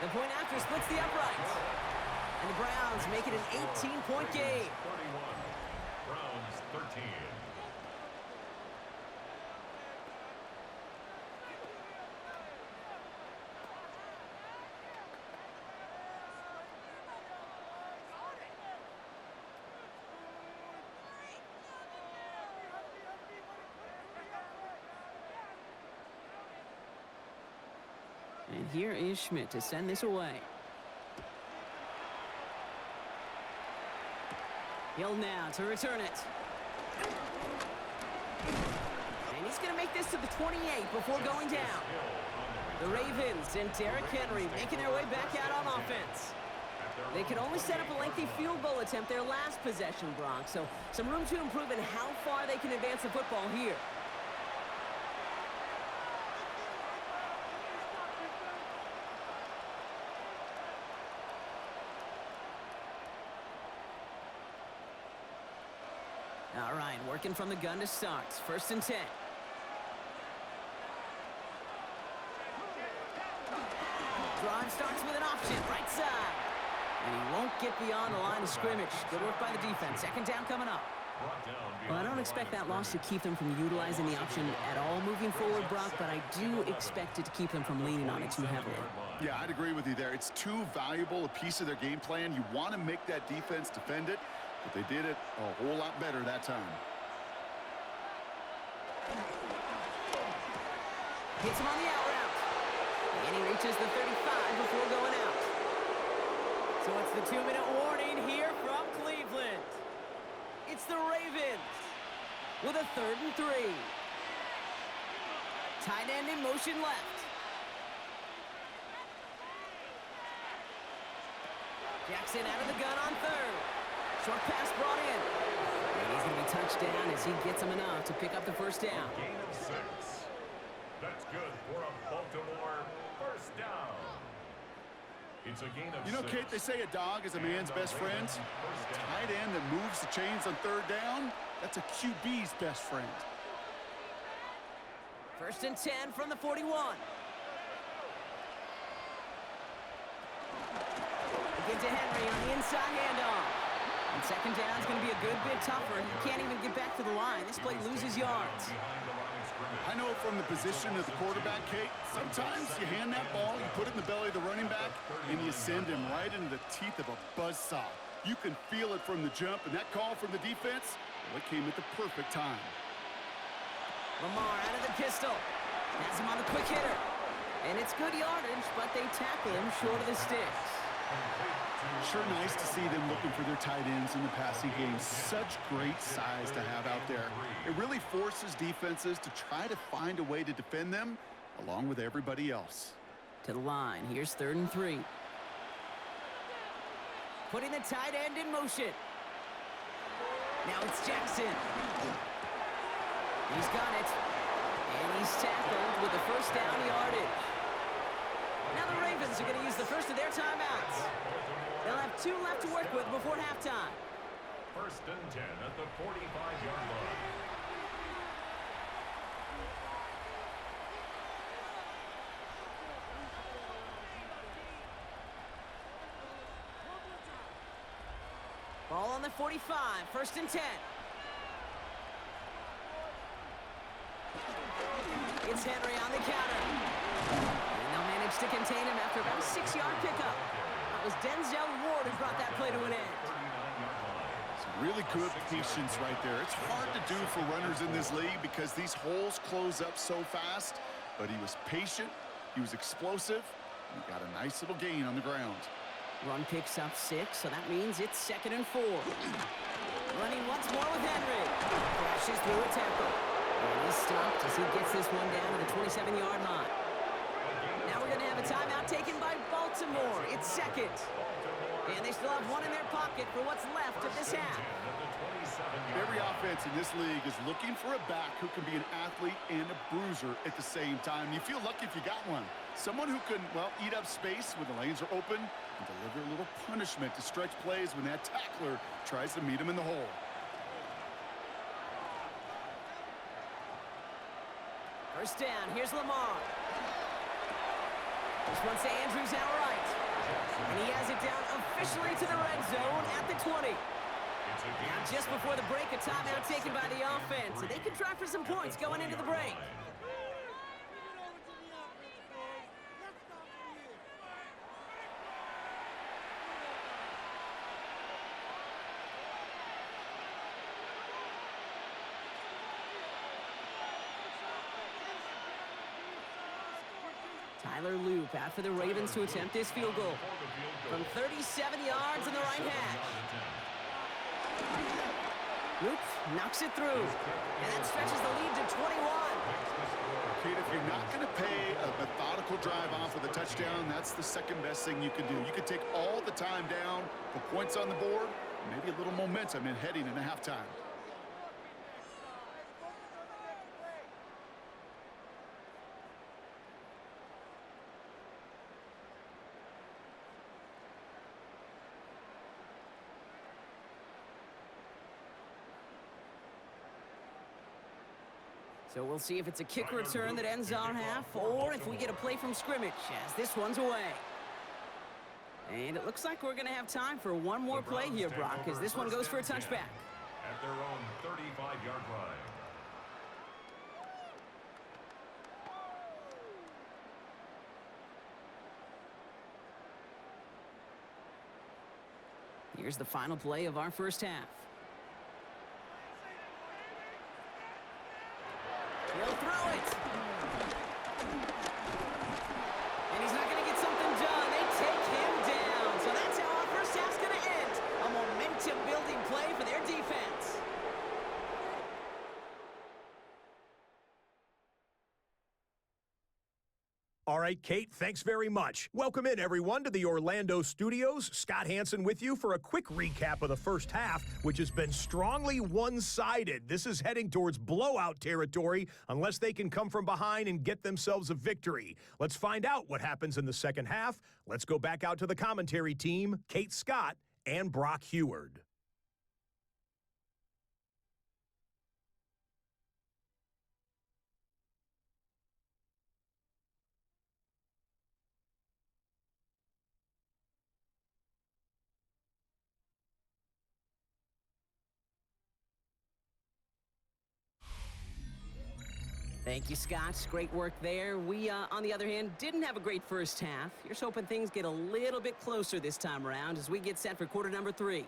The point after splits the uprights. And the Browns make it an 18-point game. 31. Browns 13. And here is Schmidt to send this away. Hill now to return it. And he's going to make this to the 28 before going down. The Ravens and Derrick Henry making their way back out on offense. They could only set up a lengthy field goal attempt their last possession, Brock. So some room to improve in how far they can advance the football here. All right, working from the gun to start. 1st and 10. Drive starts with an option, right side. And he won't get beyond the line of scrimmage. Good work by the defense. 2nd down coming up. Well, I don't expect that loss to keep them from utilizing the option at all moving forward, Brock, but I do expect it to keep them from leaning on it too heavily. Yeah, I'd agree with you there. It's too valuable a piece of their game plan. You want to make that defense defend it, but they did it a whole lot better that time. Hits him on the out route. And he reaches the 35 before going out. So it's the 2-minute warning here from Cleveland. It's the Ravens with a 3rd and 3. Tight end in motion left. Jackson out of the gun on 3rd. Short pass brought in. And he's going to be touched down as he gets him enough to pick up the 1st down. Gain of 6. That's good for a Baltimore 1st down. It's a gain of 6. You know, Kate, they say a dog is a man's best friend. Tight end that moves the chains on 3rd down, that's a QB's best friend. 1st and 10 from the 41. Get to Henry on the inside handoff. And 2nd down is going to be a good bit tougher. He can't even get back to the line. This play loses yards. I know from the position of the quarterback, Kate, sometimes you hand that ball, you put it in the belly of the running back, and you send him right into the teeth of a buzzsaw. You can feel it from the jump, and that call from the defense, well, it came at the perfect time. Lamar out of the pistol. Has him on the quick hitter. And it's good yardage, but they tackle him short of the sticks. Sure nice to see them looking for their tight ends in the passing game. Such great size to have out there. It really forces defenses to try to find a way to defend them along with everybody else. To the line. Here's 3rd and 3. Putting the tight end in motion. Now it's Jackson. He's got it. And he's tackled with the first down yardage. Now the Ravens are going to use the first of their timeouts. They'll have 2 left to work with before halftime. First and 10 at the 45-yard line. Ball on the 45, first and 10. It's Henry on the counter. And they'll manage to contain him after about a 6-yard pickup. It was Denzel Ward who brought that play to an end. Some really good patience right there. It's hard to do for runners in this league because these holes close up so fast. But he was patient, he was explosive, and he got a nice little gain on the ground. Run picks up 6, so that means it's 2nd and 4. Running once more with Henry. Crashes through a tackle. And he's stopped as he gets this one down to the 27-yard line. Now we're going to have a timeout taken by Baltimore. It's 2nd. And they still have one in their pocket for what's left of this half. Every offense in this league is looking for a back who can be an athlete and a bruiser at the same time. You feel lucky if you got one. Someone who can, well, eat up space when the lanes are open and deliver a little punishment to stretch plays when that tackler tries to meet him in the hole. First down, here's Lamar. This one's to Andrews outright. And he has it down officially to the red zone at the 20. Now just before the break, a timeout taken by the offense. So they can try for some points going into the break. Tyler Loop out for the Ravens to attempt this field goal from 37 yards in the right hash. Loop knocks it through, and that stretches the lead to 21. Kate, if you're not going to pay a methodical drive off with a touchdown, that's the second best thing you can do. You can take all the time down, put points on the board, maybe a little momentum in heading into halftime. So we'll see if it's a kick return that ends our half, or if we get a play from scrimmage, as this one's away. And it looks like we're going to have time for one more play here, Brock, as this one goes for a touchback. At their own 35-yard line. Here's the final play of our first half. He'll throw it. And he's not going to get something done. They take him down. So that's how our first half's going to end. A momentum-building play for their defense. All right, Kate, thanks very much. Welcome in, everyone, to the Orlando studios. Scott Hansen with you for a quick recap of the first half, which has been strongly one-sided. This is heading towards blowout territory unless they can come from behind and get themselves a victory. Let's find out what happens in the second half. Let's go back out to the commentary team, Kate Scott and Brock Heward. Thank you, Scott. Great work there. We, on the other hand, didn't have a great first half. Here's hoping things get a little bit closer this time around as we get set for quarter number 3.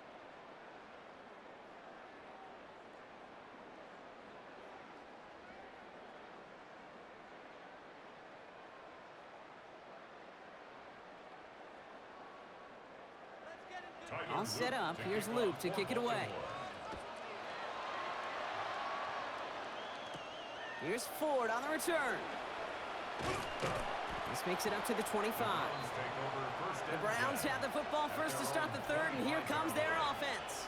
All set up. Here's Luke to kick it away. Here's Ford on the return. This makes it up to the 25. The Browns have the football first to start the third, and here comes their offense.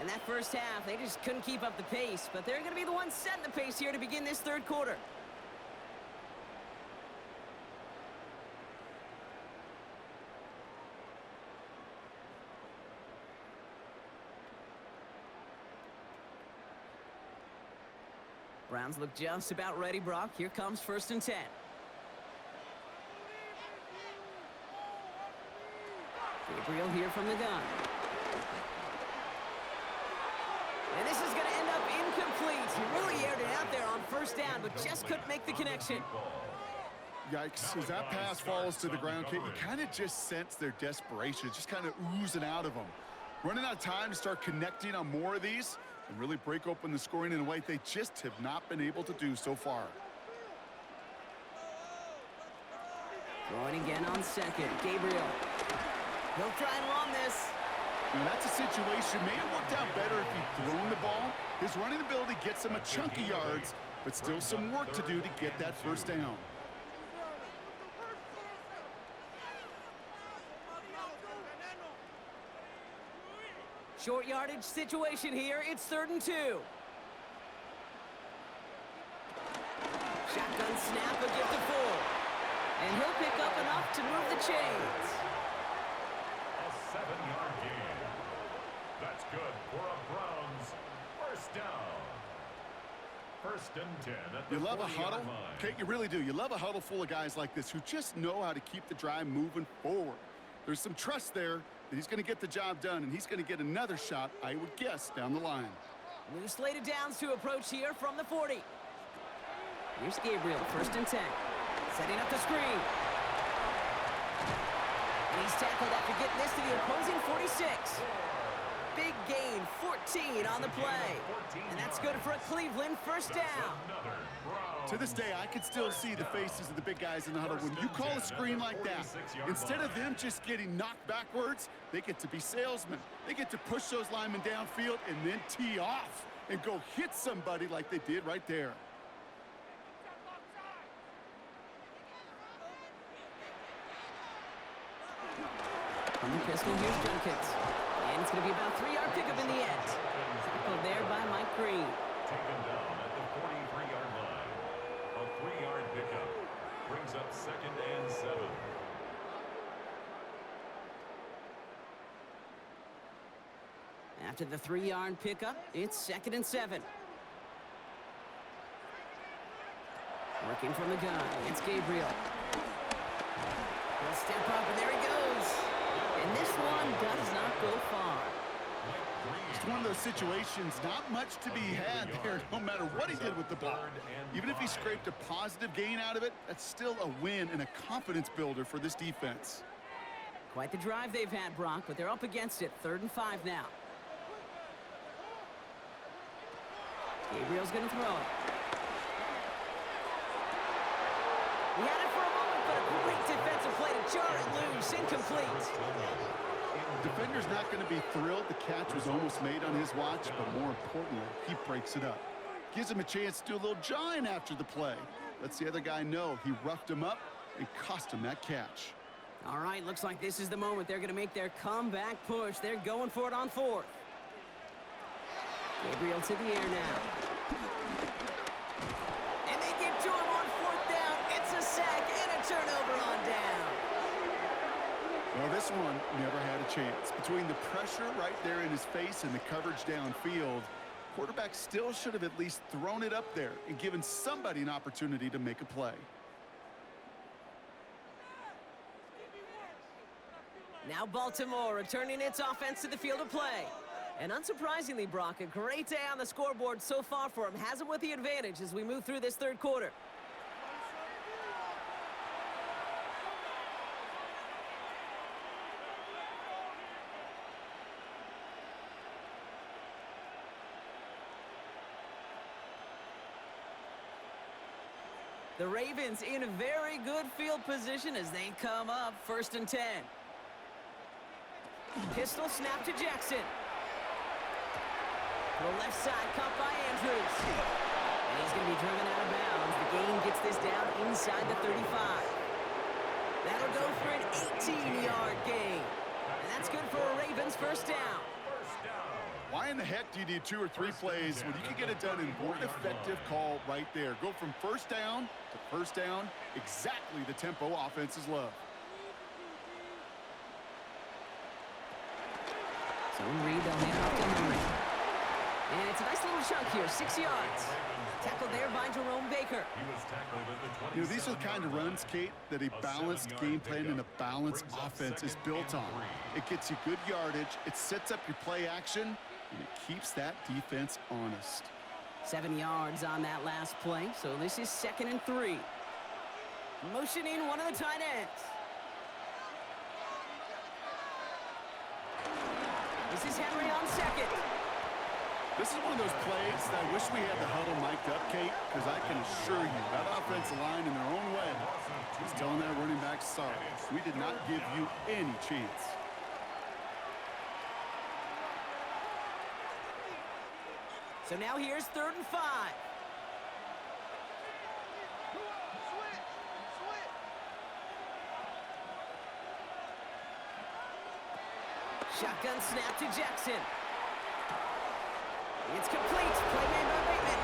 And that first half, they just couldn't keep up the pace, but they're going to be the ones setting the pace here to begin this third quarter. Browns look just about ready, Brock. Here comes 1st and 10. Gabriel here from the gun. And this is going to end up incomplete. He really aired it out there on 1st down, but just couldn't make the connection. Yikes, as that pass falls to the ground, Kate, you kind of just sense their desperation. It's just kind of oozing out of them. Running out of time to start connecting on more of these and really break open the scoring in a way they just have not been able to do so far. Throwing again on 2nd. Gabriel. He'll try and run this. Now that's a situation may have worked out better if he'd thrown the ball. His running ability gets him a chunk of yards, but still some work to do to get that 1st down. Short yardage situation here. It's 3rd and 2. Shotgun snap, a gift of 4. And he'll pick up enough to move the chains. A 7-yard gain. That's good for a Browns 1st down. 1st and 10 at the 40-yard line. You love a huddle? Kate, you really do. You love a huddle full of guys like this who just know how to keep the drive moving forward. There's some trust there that he's going to get the job done, and he's going to get another shot, I would guess, down the line. New slated downs to approach here from the 40. Here's Gabriel, 1st and 10. Setting up the screen. And he's tackled after getting this to the opposing 46. Big gain, 14 on the play. And that's good for a Cleveland 1st down. To this day, I can still see the faces of the big guys in the huddle. When you call a screen like that, instead of them just getting knocked backwards, they get to be salesmen. They get to push those linemen downfield and then tee off and go hit somebody like they did right there. From the pistol, here's Jenkins. And it's going to be about a 3-yard pickup in the end. Tackled there by Mike Green. Taken down at the 43-yard line. A 3-yard pickup brings up 2nd and 7. After the 3-yard pickup, it's 2nd and 7. Working from the gun, it's Gabriel. He'll step up, and there he goes. And this one does not go far. It's one of those situations, not much to be had there, no matter what he did with the ball. Even if he scraped a positive gain out of it, that's still a win and a confidence builder for this defense. Quite the drive they've had, Brock, but they're up against it. 3rd and 5 now. Gabriel's going to throw it. He had it for a moment, but a great defensive play to jar it loose. Incomplete. Defender's not going to be thrilled. The catch was almost made on his watch, but more importantly, he breaks it up. Gives him a chance to do a little jawing after the play. Lets the other guy know he roughed him up and cost him that catch. All right, looks like this is the moment they're going to make their comeback push. They're going for it on 4th. Gabriel to the air now. And they get to him on 4th down. It's a sack and a turnover on down. Well, this one never had a chance. Between the pressure right there in his face and the coverage downfield, quarterback still should have at least thrown it up there and given somebody an opportunity to make a play. Now Baltimore returning its offense to the field of play. And unsurprisingly, Brock, a great day on the scoreboard so far for him. Has him with the advantage as we move through this 3rd quarter. The Ravens in a very good field position as they come up 1st and 10. Pistol snap to Jackson. To the left side, caught by Andrews. And he's going to be driven out of bounds. The gain gets this down inside the 35. That'll go for an 18-yard gain. And that's good for a Ravens 1st down. 1st down. Why in the heck do you need 2 or 3 plays when you can get it done in one effective call right there? Go from first down to first down, exactly the tempo offenses love. So read, they'll hand off to Henry. And it's a nice little chunk here, 6 yards. Tackled there by Jerome Baker. He was tackled at the You know, these are the kind of runs, Kate, that a balanced game plan and a balanced offense is built on. It gets you good yardage, it sets up your play action, and it keeps that defense honest. 7 yards on that last play, so this is 2nd and 3. Motioning one of the tight ends. This is Henry on 2nd. This is one of those plays that I wish we had the huddle mic'd up, Kate, because I can assure you that offensive line in their own way is telling that running back, sorry, we did not give you any chance. So now here's 3rd and 5. Shotgun snap to Jackson. It's complete. Play made by Bateman.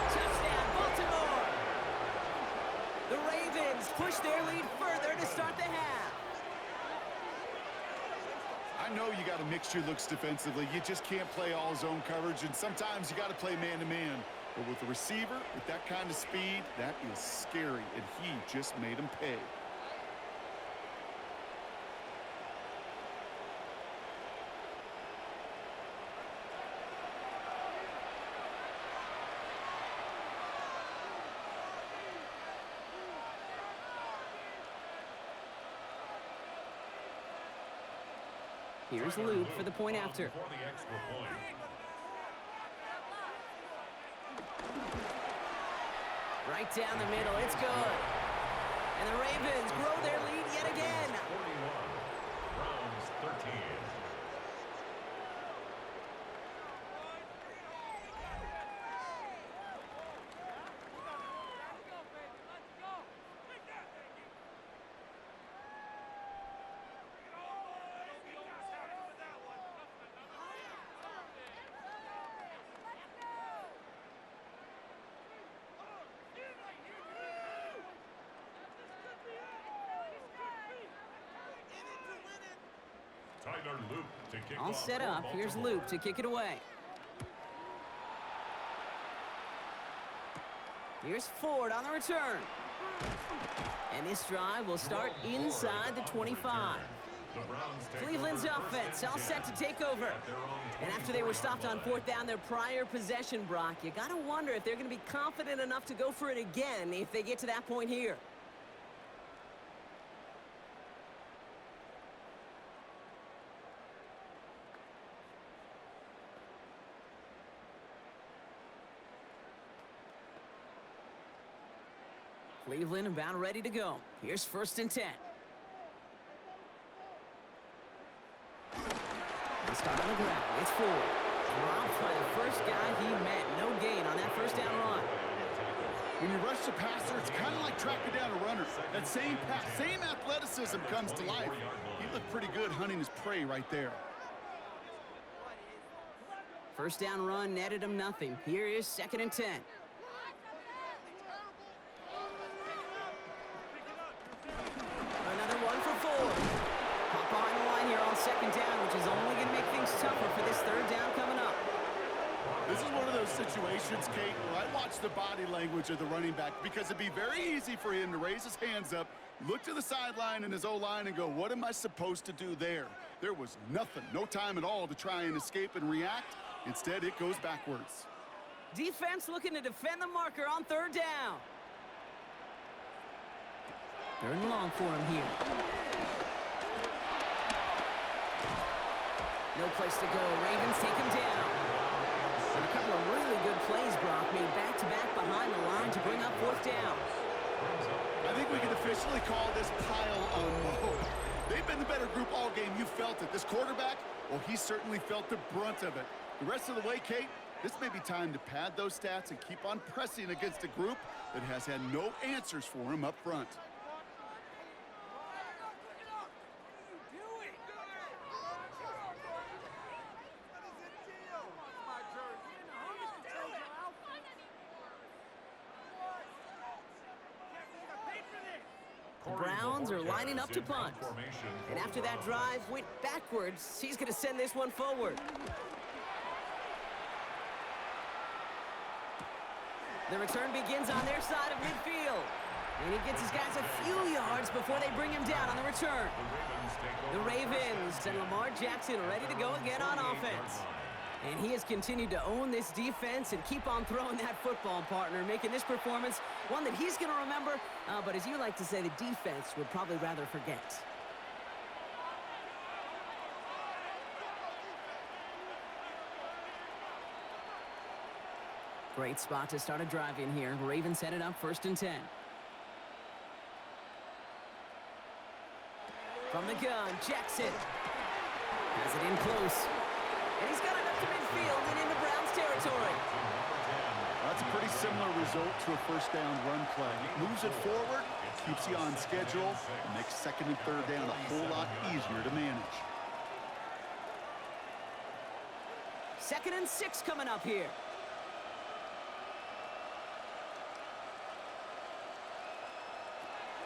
Touchdown, Baltimore. The Ravens push their lead further to start the half. I know you got to mix your looks defensively. You just can't play all zone coverage, and sometimes you got to play man-to-man. But with the receiver, with that kind of speed, that is scary, and he just made him pay. Here's Luke for the point after. Right down the middle, it's good. And the Ravens grow their lead yet again. 41, Browns 13. All set up. Here's Luke to kick it away. Here's Ford on the return. And this drive will start inside the 25. Cleveland's offense all set to take over. And after they were stopped on 4th down their prior possession, Brock, you got to wonder if they're going to be confident enough to go for it again if they get to that point here. Cleveland about ready to go. Here's 1st and 10. They start on the ground. It's Ford. Dropped by the first guy he met. No gain on that 1st down run. When you rush the passer, it's kind of like tracking down a runner. That same pass, same athleticism comes to life. He looked pretty good hunting his prey right there. 1st down run netted him nothing. Here is 2nd and 10. Another one for Ford. Pop behind the line here on 2nd down, which is only going to make things tougher for this 3rd down coming up. This is one of those situations, Kate, where I watch the body language of the running back because it'd be very easy for him to raise his hands up, look to the sideline and his O-line and go, what am I supposed to do there? There was nothing, no time at all to try and escape and react. Instead, it goes backwards. Defense looking to defend the marker on 3rd down. 3rd and long for him here. No place to go. Ravens take him down. And a couple of really good plays, Brock, made back-to-back behind the line to bring up 4th down. I think we can officially call this pile on mode. They've been the better group all game. You felt it. This quarterback, well, he certainly felt the brunt of it. The rest of the way, Kate, this may be time to pad those stats and keep on pressing against a group that has had no answers for him up front. Browns are lining up to punt. And after that drive went backwards, he's going to send this one forward. The return begins on their side of midfield. And he gets his guys a few yards before they bring him down on the return. The Ravens and Lamar Jackson are ready to go again on offense. And he has continued to own this defense and keep on throwing that football, partner, making this performance one that he's going to remember, but as you like to say, the defense would probably rather forget. Great spot to start a drive in here. Ravens headed up 1st and 10. From the gun, Jackson has it in close. And he's got it up to midfield and into Browns territory. That's a pretty similar result to a first down run play. Moves it forward, keeps you on schedule, and makes 2nd and 3rd down a whole lot easier to manage. 2nd and 6 coming up here.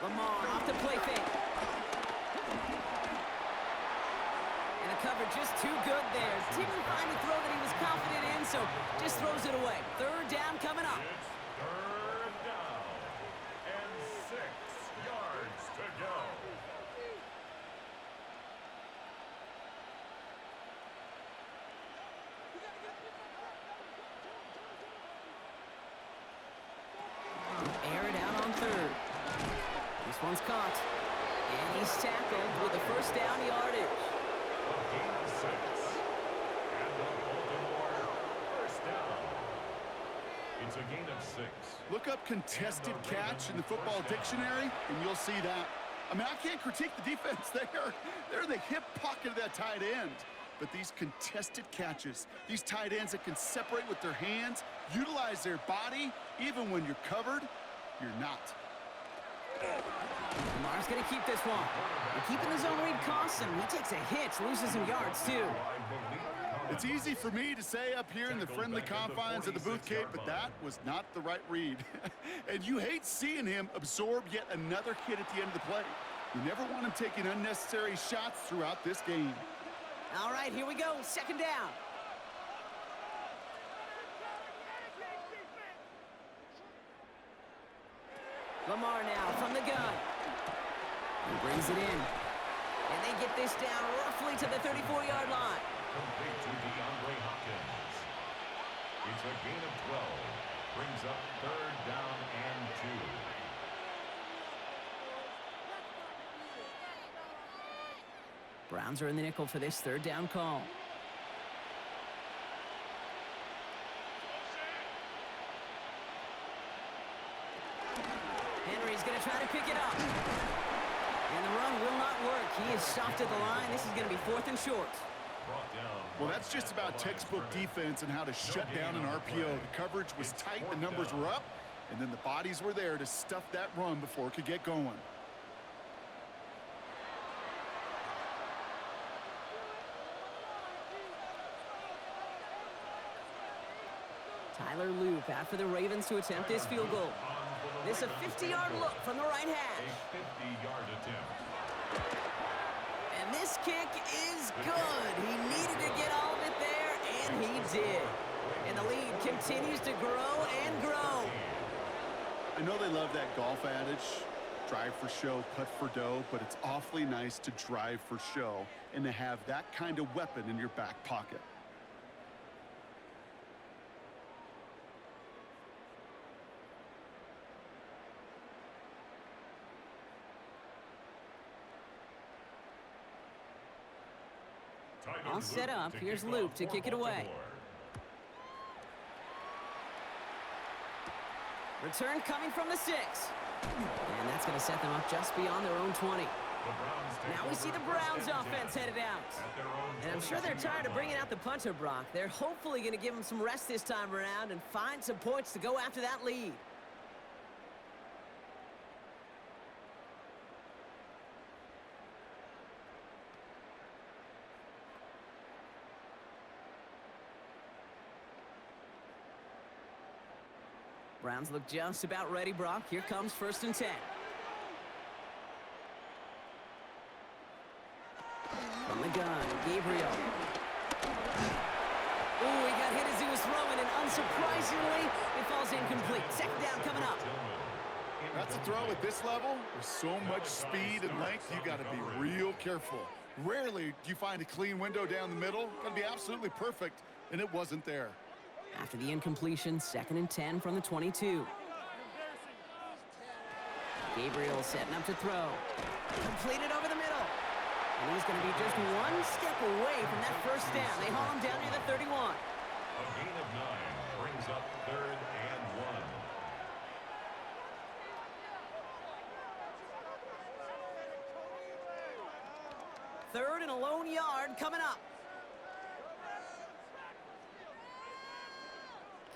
Lamar off the play fake. And the cover just too good there. Didn't find a throw that he was confident in, so just throws it away. 3rd down coming up. It's 3rd down and 6 yards to go. Air it out on 3rd. This one's caught. And he's tackled with the 1st down yardage. A gain of 6. And the Baltimore 1st down. It's a gain of 6. Look up contested catch in the football dictionary, and you'll see that. I mean, I can't critique the defense there. They're in the hip pocket of that tight end. But these contested catches, these tight ends that can separate with their hands, utilize their body, even when you're covered, you're not. Lamar's going to keep this one. And keeping his own read costs him. He takes a hit, loses some yards, too. It's easy for me to say up here in the friendly confines of the booth, Kate, but that was not the right read. And you hate seeing him absorb yet another hit at the end of the play. You never want him taking unnecessary shots throughout this game. All right, here we go. 2nd down. Lamar now from the gun. He brings it in. And they get this down roughly to the 34-yard line. Complete to DeAndre Hopkins. It's a gain of 12. Brings up 3rd down and 2. Browns are in the nickel for this 3rd down call. Henry's going to try to pick it up. And the run will not work. He is stopped at the line. This is going to be 4th and short. Well, that's just about textbook defense and how to shut down an RPO. The coverage was tight, the numbers were up, and then the bodies were there to stuff that run before it could get going. Tyler Loop after the Ravens to attempt this field goal. This a 50-yard look from the right hash. A 50-yard attempt. And this kick is good. He needed to get all of it there, and he did. And the lead continues to grow and grow. I know they love that golf adage, drive for show, putt for dough, but it's awfully nice to drive for show and to have that kind of weapon in your back pocket. All set up. Here's Loop to kick it away. Return coming from the 6. And that's going to set them up just beyond their own 20. Now we see the Browns offense headed out. And I'm sure they're tired of bringing out the punter, Brock. They're hopefully going to give them some rest this time around and find some points to go after that lead. Browns look just about ready, Brock. Here comes 1st and 10. Gabriel. Ooh, he got hit as he was throwing, and unsurprisingly, it falls incomplete. Second down coming up. That's a throw at this level. With so much speed and length, you got to be real careful. Rarely do you find a clean window down the middle. Got to be absolutely perfect, and it wasn't there. After the incompletion, 2nd and 10 from the 22. Gabriel setting up to throw. Completed over the middle. And he's going to be just one step away from that first down. They haul him down near the 31. A gain of 9 brings up 3rd and 1. Third and a lone yard coming up.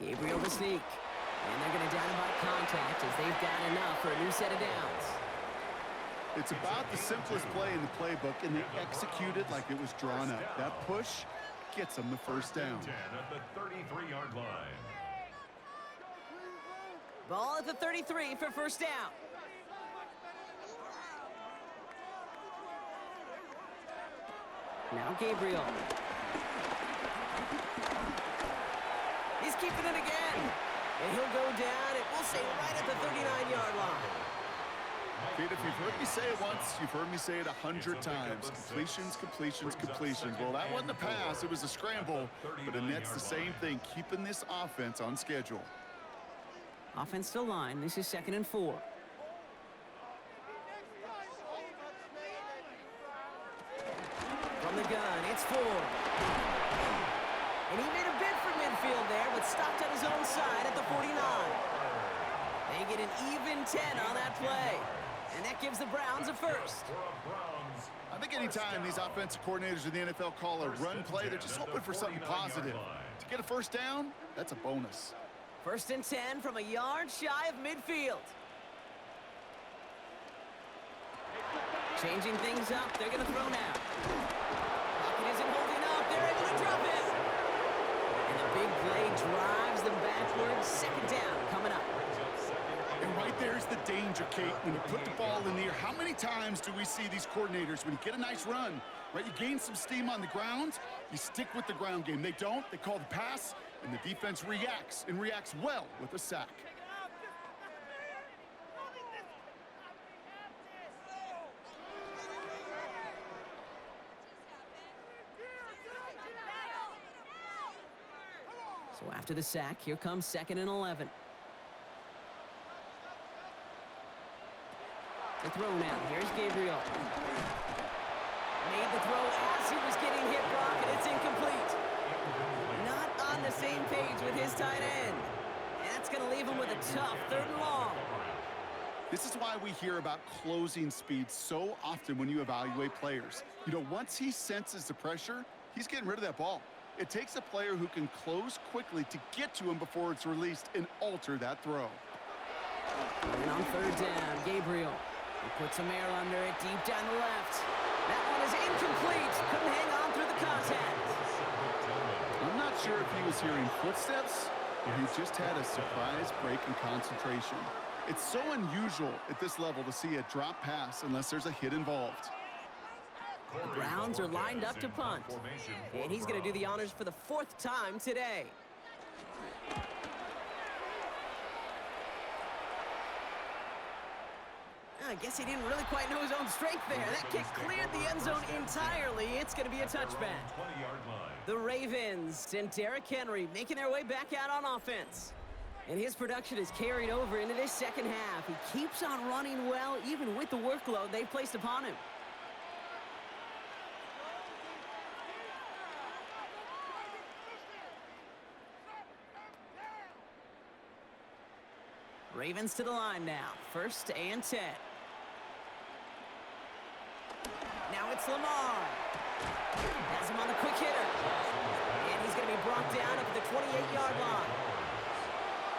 Gabriel the sneak. And they're going to down him by contact as they've got enough for a new set of downs. It's about the simplest play in the playbook, and they execute it like it was drawn up. That push gets them the first down. 10 at the 33-yard line. Ball at the 33 for first down. Now Gabriel. He's keeping it again. And he'll go down, and we'll say right at the 39-yard line. Kate, if you've heard me say it once, you've heard me say it 100 times. Completions, completions, completions. Well, that wasn't a pass. It was a scramble. But Annette's the same thing, keeping this offense on schedule. Offense to line. This is 2nd and 4. From the gun, it's Ford. And he made a bid for midfield there, but stopped on his own side at the 49. They get an even 10 on that play. And that gives the Browns a first. I think anytime these offensive coordinators in the NFL call a run play, they're just hoping for something positive. To get a first down, that's a bonus. 1st and 10 from a yard shy of midfield. Changing things up. They're going to throw now. Pocket isn't holding up. They're able to drop it. And the big play drives them backwards. 2nd down coming up. And right there's the danger, Kate. When you put the ball in the air, how many times do we see these coordinators, when you get a nice run, right, you gain some steam on the ground, you stick with the ground game. They don't. They call the pass, and the defense reacts, and reacts well with a sack. So after the sack, here comes 2nd and 11. The throw now. Here's Gabriel. Made the throw as he was getting hit, Brock, and it's incomplete. Not on the same page with his tight end. And that's going to leave him with a tough 3rd and long. This is why we hear about closing speed so often when you evaluate players. You know, once he senses the pressure, he's getting rid of that ball. It takes a player who can close quickly to get to him before it's released and alter that throw. And on 3rd down, Gabriel. He puts some air under it, deep down the left. That one is incomplete. Couldn't hang on through the contact. I'm not sure if he was hearing footsteps or he just had a surprise break in concentration. It's so unusual at this level to see a drop pass unless there's a hit involved. The Browns are lined up to punt. And he's going to do the honors for the 4th time today. I guess he didn't really quite know his own strength there. That kick cleared the end zone entirely. It's going to be a touchback. The Ravens and Derrick Henry making their way back out on offense. And his production is carried over into this 2nd half. He keeps on running well, even with the workload they've placed upon him. Ravens to the line now. 1st and 10. Now it's Lamar. Has him on the quick hitter. And he's going to be brought down at the 28-yard line.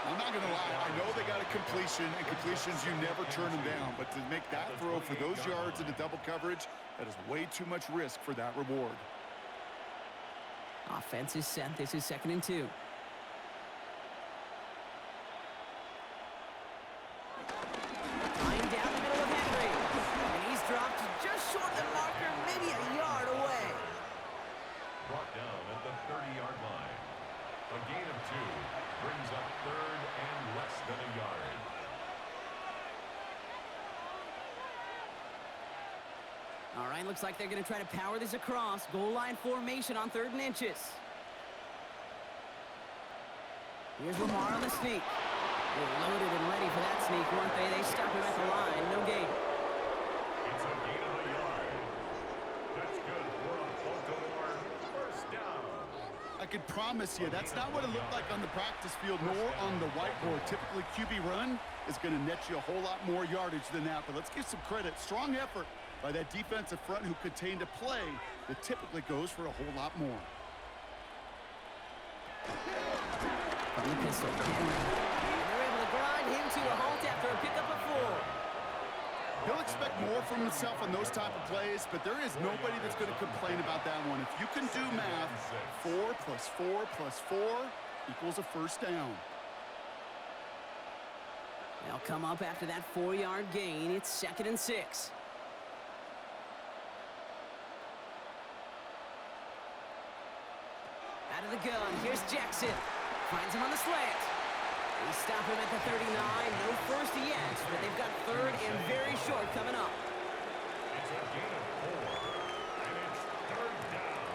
I'm not going to lie. I know they got a completion, and completions, you never turn them down. But to make that throw for those yards into double coverage, that is way too much risk for that reward. Offense is set. This is 2nd and 2. Line down the middle of Henry. And he's dropped just short of the marker, maybe a yard away. All right, looks like they're going to try to power this across. Goal line formation on 3rd and inches. Here's Lamar on the sneak. They're loaded and ready for that sneak, weren't they? They stop him at the line. No gain. It's a gain of a yard. That's good for a Baltimore first down. I can promise you that's not what it looked like on the practice field nor on the whiteboard. Typically, QB run is going to net you a whole lot more yardage than that. But let's give some credit. Strong effort by that defensive front who contained a play that typically goes for a whole lot more. From the pistol, Henry. And they're able to grind him to a halt after a pickup of 4. He'll expect more from himself on those type of plays, but there is nobody that's going to complain about that one. If you can do math, 4 plus 4 plus 4 equals a first down. They'll come up after that 4-yard gain. It's 2nd and 6. Out of the gun, here's Jackson. Finds him on the slant. They stop him at the 39. No first yet, but they've got 3rd and very short coming up. It's a gain of 4, and it's 3rd down.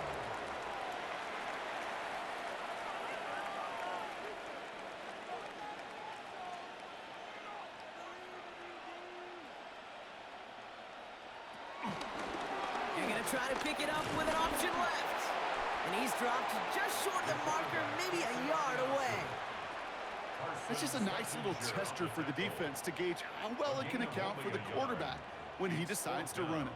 They're going to try to pick it up with an option left. And he's dropped just short of the marker, maybe a yard away. That's just a nice little tester for the defense to gauge how well it can account for the quarterback when he decides to run it.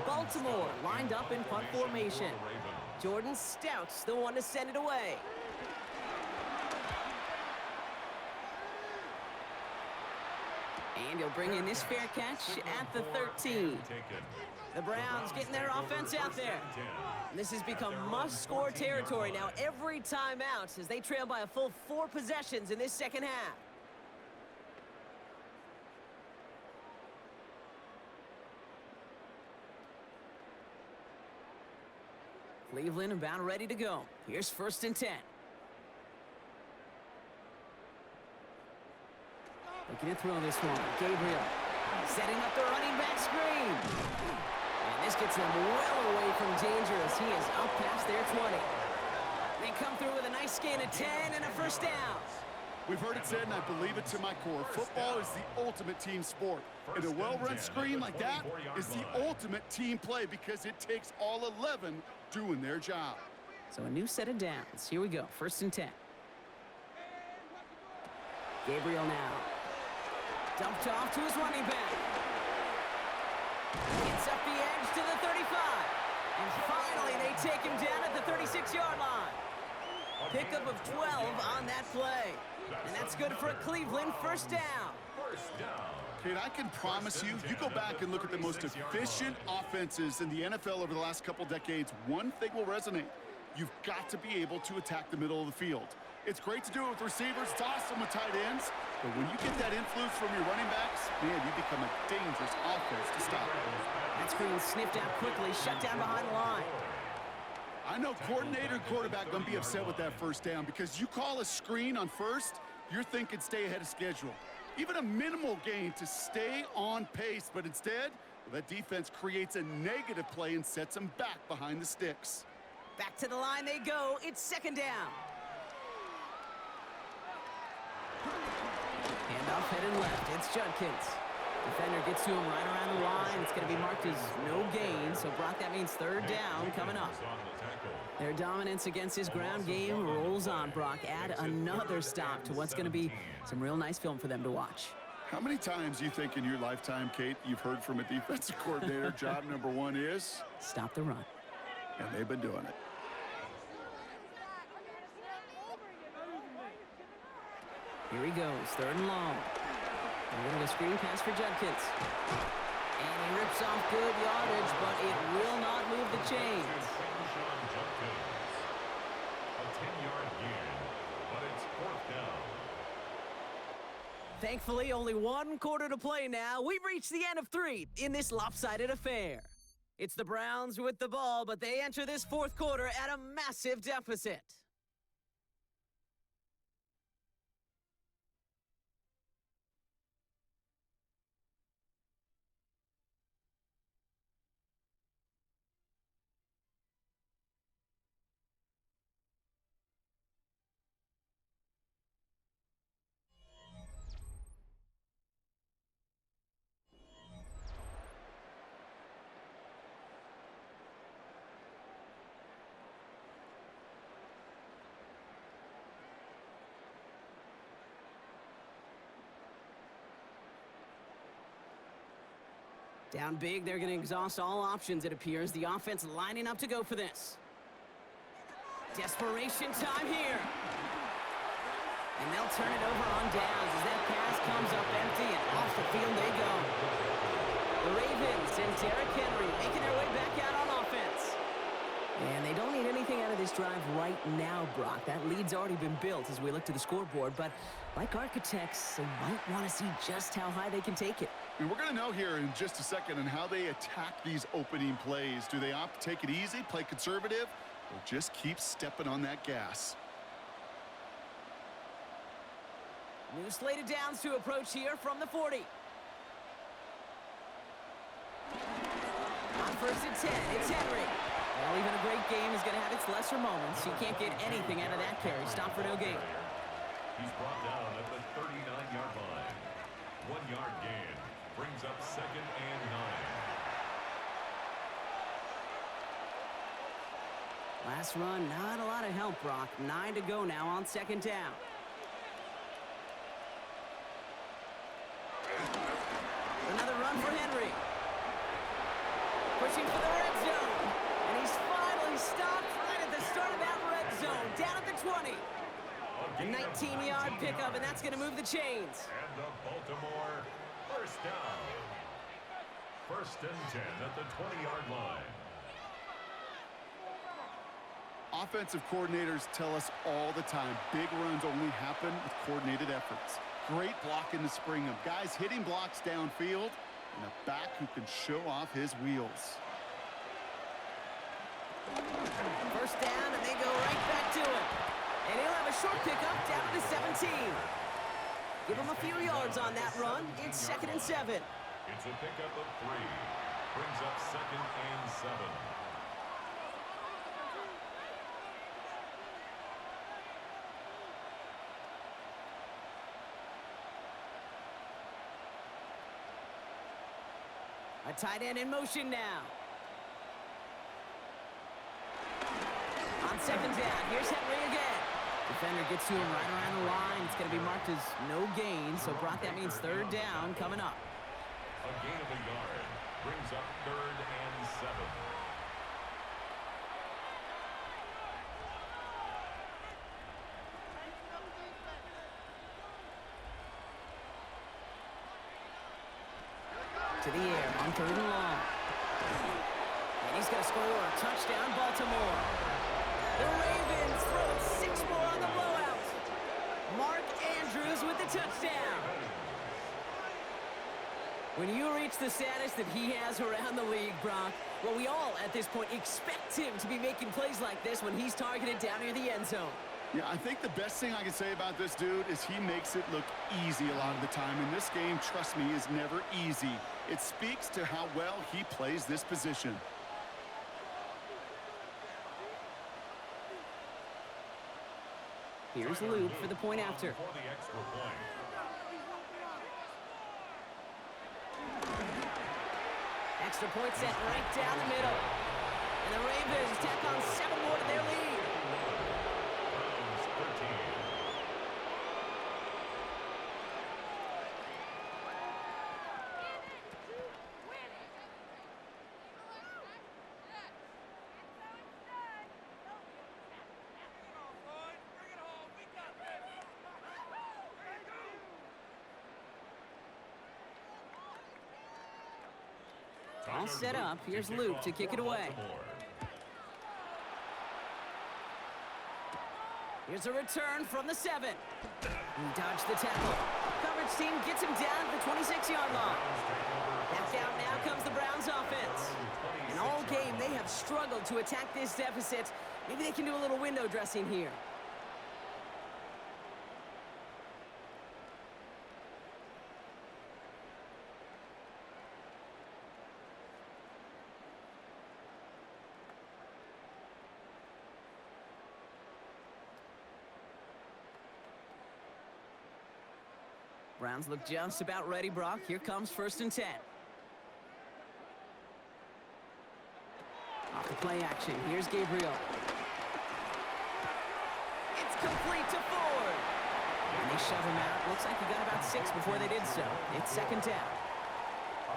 Baltimore lined up in punt formation. Jordan Stout's the one to send it away. And he'll bring in this fair catch at the 13. The Browns getting their offense out there. This has become must-score territory now every time out as they trail by a full 4 possessions in this second half. Cleveland about ready to go. Here's 1st and 10. Looking to throw this one. Gabriel setting up the running back screen. And this gets them well away from danger as he is up past their 20. They come through with a nice gain of 10 and a first down. We've heard it said, and I believe it to my core, football is the ultimate team sport. And a well-run screen like that is the ultimate team play because it takes all 11 doing their job. So a new set of downs. Here we go. 1st and 10. Gabriel now. Dumped off to his running back. Gets up the edge to the 35. And finally, they take him down at the 36-yard line. Pickup of 12 on that play. And that's good for a Cleveland first down. Kate, I can promise you, you go back and look at the most efficient offenses in the NFL over the last couple decades, one thing will resonate. You've got to be able to attack the middle of the field. It's great to do it with receivers. It's awesome with tight ends. But when you get that influence from your running backs, man, you become a dangerous offense to stop. That screen sniffed out quickly, shut down behind the line. I know coordinator and quarterback going to be upset with that first down because you call a screen on first, you're thinking stay ahead of schedule. Even a minimal gain to stay on pace, but instead, that defense creates a negative play and sets them back behind the sticks. Back to the line they go. It's 2nd down. Handoff headed left. It's Judkins. Defender gets to him right around the line. It's going to be marked as no gain. So, Brock, that means 3rd down coming up. Their dominance against his ground game rolls on, Brock. Add another stop to what's going to be some real nice film for them to watch. How many times do you think in your lifetime, Kate, you've heard from a defensive coordinator, job number 1 is? Stop the run. And they've been doing it. Here he goes, 3rd and long. They're going to screen pass for Judkins. And he rips off good yardage, but it will not move the chains. A 10-yard gain, but it's 4th down. Thankfully, only 1 quarter to play now. We've reached the end of 3 in this lopsided affair. It's the Browns with the ball, but they enter this 4th quarter at a massive deficit. Down big, they're going to exhaust all options, it appears. The offense lining up to go for this. Desperation time here. And they'll turn it over on downs as that pass comes up empty, and off the field they go. The Ravens and Derrick Henry making their way back out on offense. And they don't need anything out of this drive right now, Brock. That lead's already been built as we look to the scoreboard, but like architects, they might want to see just how high they can take it. And we're going to know here in just a second on how they attack these opening plays. Do they opt to take it easy, play conservative, or just keep stepping on that gas? New slate of downs to approach here from the 40. On first and 10, it's Henry. Well, even a great game is going to have its lesser moments. You can't get anything out of that carry. Stop for no gain. He's brought down at the 39-yard line. 1 yard gain brings up 2nd and 9. Last run, not a lot of help, Brock. 9 to go now on 2nd down. Another run for Henry. Pushing for the red zone. And he's finally stopped right at the start of that red zone. Down at the 20. A 19-yard pickup, and that's going to move the chains. And the Baltimore first down. 1st and 10 at the 20-yard line. Offensive coordinators tell us all the time, big runs only happen with coordinated efforts. Great blocking to spring them. Guys hitting blocks downfield, and a back who can show off his wheels. First down, and they go right back to it. And he'll have a short pickup down to the 17. Give him a few yards on that run. It's 2nd and 7. It's a pickup of 3. Brings up 2nd and 7. A tight end in motion now. On 2nd down, here's Henry again. Defender gets to him right around the line. It's going to be marked as no gain, so Brock, that means 3rd down coming up. A gain of a yard brings up 3rd and 7. To the air on 3rd and long. And he's going to score a touchdown, Baltimore. The Ravens throw 6 more on the blowout. Mark Andrews with the touchdown. When you reach the status that he has around the league, Brock, well, we all at this point expect him to be making plays like this when he's targeted down near the end zone. Yeah, I think the best thing I can say about this dude is he makes it look easy a lot of the time. And this game, trust me, is never easy. It speaks to how well he plays this position. Here's Luke for the point after. For the extra point. Extra point set right down the middle. And the Ravens tack on 7 more to their lead. Browns 13. All set up. Here's Luke to kick it away. Here's a return from the 7. He dodged the tackle. Coverage team gets him down at the 26-yard line. Back out now comes the Browns offense. And all game, they have struggled to attack this deficit. Maybe they can do a little window dressing here. Browns look just about ready, Brock. Here comes 1st and 10. Off the play action. Here's Gabriel. It's complete to Ford. And they shove him out. Looks like he got about 6 before they did so. It's 2nd down.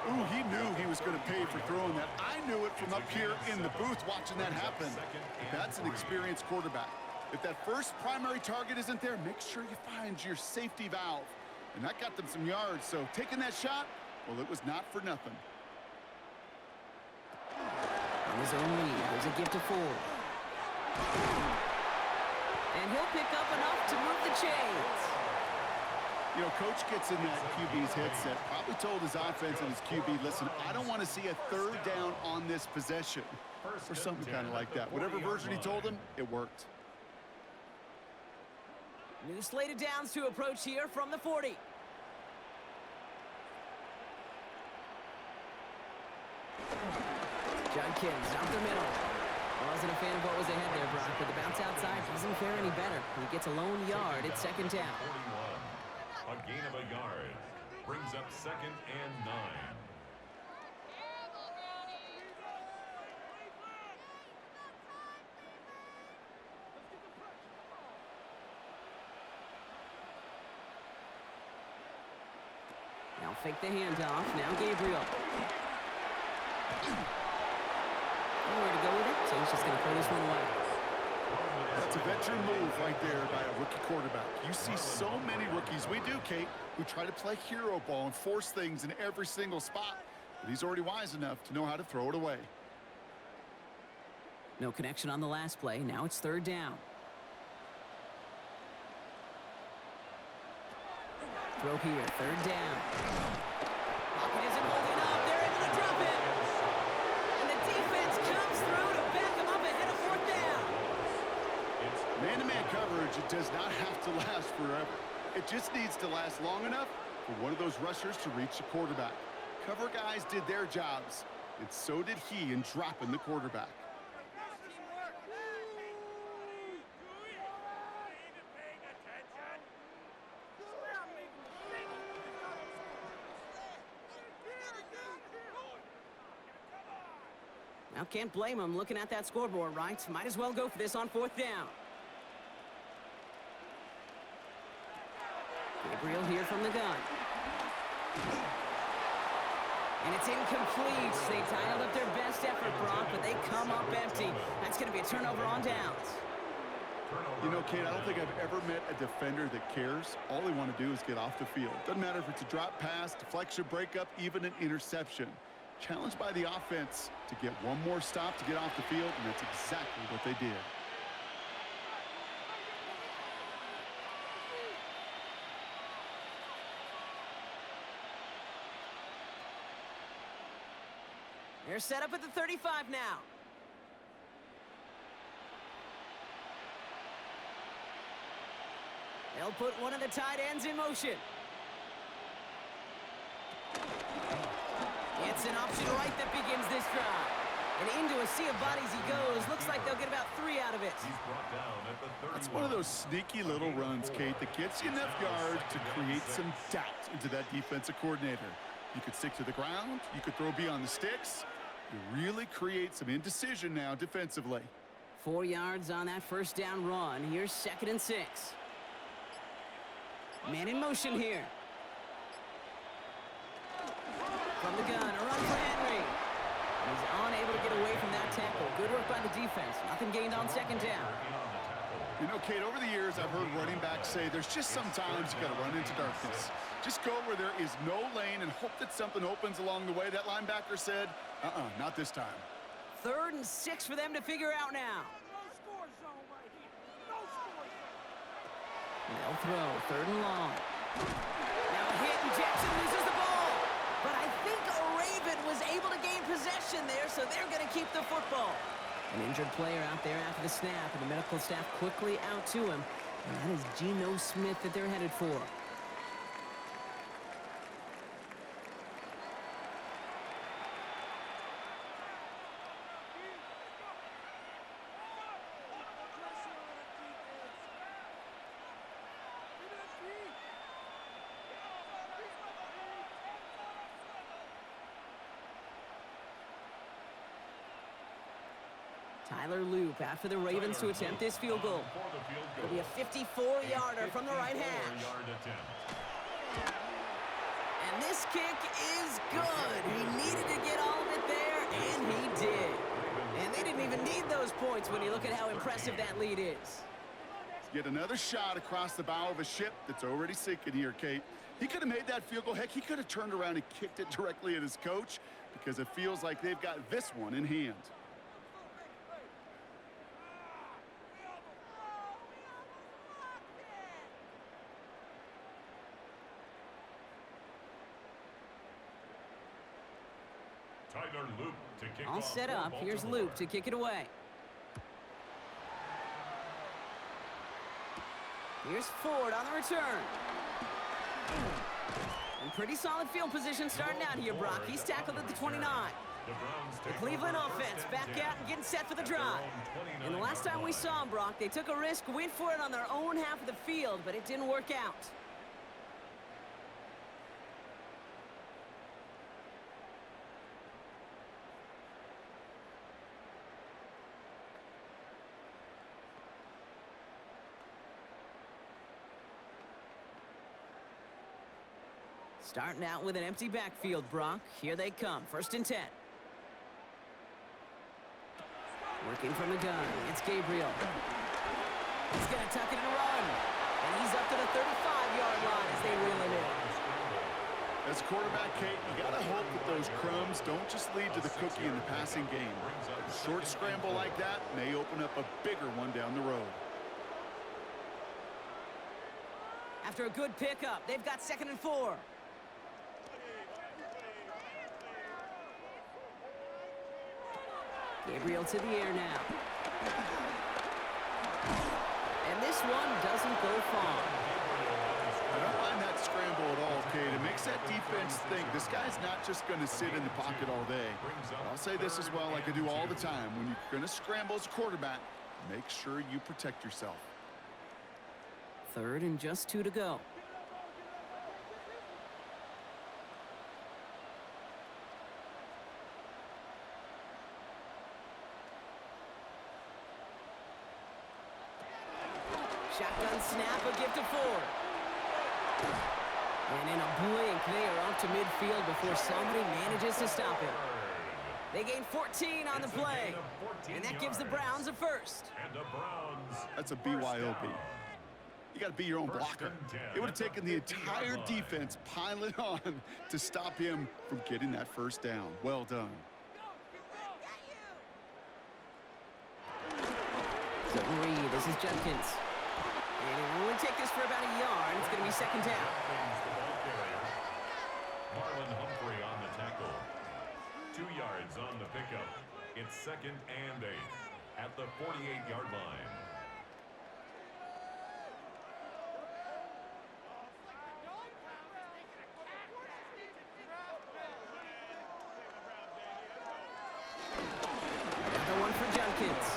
Ooh, he knew he was going to pay for throwing that. I knew it from up here in the booth watching that happen. But that's an experienced quarterback. If that first primary target isn't there, make sure you find your safety valve. And that got them some yards, so taking that shot, well, it was not for nothing. On his own lead, there's a gift to Ford. And he'll pick up enough to move the chains. You know, coach gets in that QB's headset, probably told his offense and his QB, listen, I don't want to see a third down on this possession. Or something kind of like that. Whatever version he told him, it worked. New slated downs to approach here from the 40. Judkins up the middle. Wasn't a fan of what was ahead there, Brock, but the bounce outside doesn't fare any better. He gets a lone yard at second down. 41. A gain of a yard. Brings up 2nd and 9. Now fake the handoff. Now Gabriel. Nowhere to go with it, so he's just going to throw this one away. That's a veteran move right there by a rookie quarterback. You see so many rookies, we do, Kate, who try to play hero ball and force things in every single spot. But he's already wise enough to know how to throw it away. No connection on the last play. Now it's third down. Throw here, third down. Pocket isn't holding up. They're able to drop it. And the defense comes through to back them up ahead of fourth down. Man-to-man coverage, it does not have to last forever. It just needs to last long enough for one of those rushers to reach the quarterback. Cover guys did their jobs, and so did he in dropping the quarterback. Now, can't blame him looking at that scoreboard, right? Might as well go for this on fourth down. Gabriel here from the gun. And it's incomplete. They dialed up their best effort, Brock, but they come up empty. That's going to be a turnover on downs. You know, Kate, I don't think I've ever met a defender that cares. All they want to do is get off the field. Doesn't matter if it's a drop pass, deflection, breakup, even an interception. Challenged by the offense to get one more stop to get off the field, and that's exactly what they did. They're set up at the 35 now. They'll put one of the tight ends in motion. It's an option right that begins this drive. And into a sea of bodies he goes. Looks like they'll get about 3 out of it. He's brought down at the 31. That's one of those sneaky little runs, Kate, that gets you enough yards to create some doubt into that defensive coordinator. You could stick to the ground. You could throw beyond the sticks. You really create some indecision now defensively. 4 yards on that first down run. Here's 2nd and 6. Man in motion here. From the gun, a run for Henry. He's unable to get away from that tackle. Good work by the defense. Nothing gained on 2nd down. You know, Kate, over the years, I've heard running backs say there's just sometimes you got to run into darkness. Just go where there is no lane and hope that something opens along the way. That linebacker said, not this time. 3rd and 6 for them to figure out now. They'll throw, 3rd and long. Now a hit, and Jackson loses the ball. But I think a Raven was able to gain possession there, so they're going to keep the football. An injured player out there after the snap, and the medical staff quickly out to him. And that is Geno Smith that they're headed for. Tyler Loop after the Ravens to attempt this field goal. It'll be a 54-yarder from the right hash. And And this kick is good. He needed to get all of it there, and he did. And they didn't even need those points when you look at how impressive that lead is. Yet another shot across the bow of a ship that's already sinking here, Kate. He could have made that field goal. Heck, he could have turned around and kicked it directly at his coach because it feels like they've got this one in hand. Tyler Loop to kick All off set for up. Here's Baltimore. Loop to kick it away. Here's Ford on the return. And pretty solid field position starting out here, Brock. He's tackled at the 29. The Cleveland offense back out and getting set for the drive. And the last time we saw them, Brock, they took a risk, went for it on their own half of the field, but it didn't work out. Starting out with an empty backfield, Brock. Here they come. 1st and 10. Working from the gun. It's Gabriel. He's going to tuck it and run. And he's up to the 35-yard line as they reel it in. As quarterback, Kate, you got to hope that those crumbs don't just lead to the cookie in the passing game. A short scramble like that may open up a bigger one down the road. After a good pickup, they've got 2nd and 4. Gabriel to the air now. And this one doesn't go far. I don't mind that scramble at all, Kate. It makes that defense think this guy's not just going to sit in the pocket all day. But I'll say this as well, like I do all the time. When you're going to scramble as a quarterback, make sure you protect yourself. 3rd and just 2 to go. Shotgun snap, a give to Ford. And in a blink, they are off to midfield before somebody manages to stop it. They gain 14 on the play. And that gives the Browns a first. That's a BYOB. You got to be your own blocker. It would have taken the entire defense piling on to stop him from getting that first down. Well done. Reed, this is Jenkins. And he'll only take this for about a yard. It's going to be 2nd down. Marlon Humphrey on the tackle. 2 yards on the pickup. It's 2nd and 8 at the 48-yard line. Another one for Jenkins.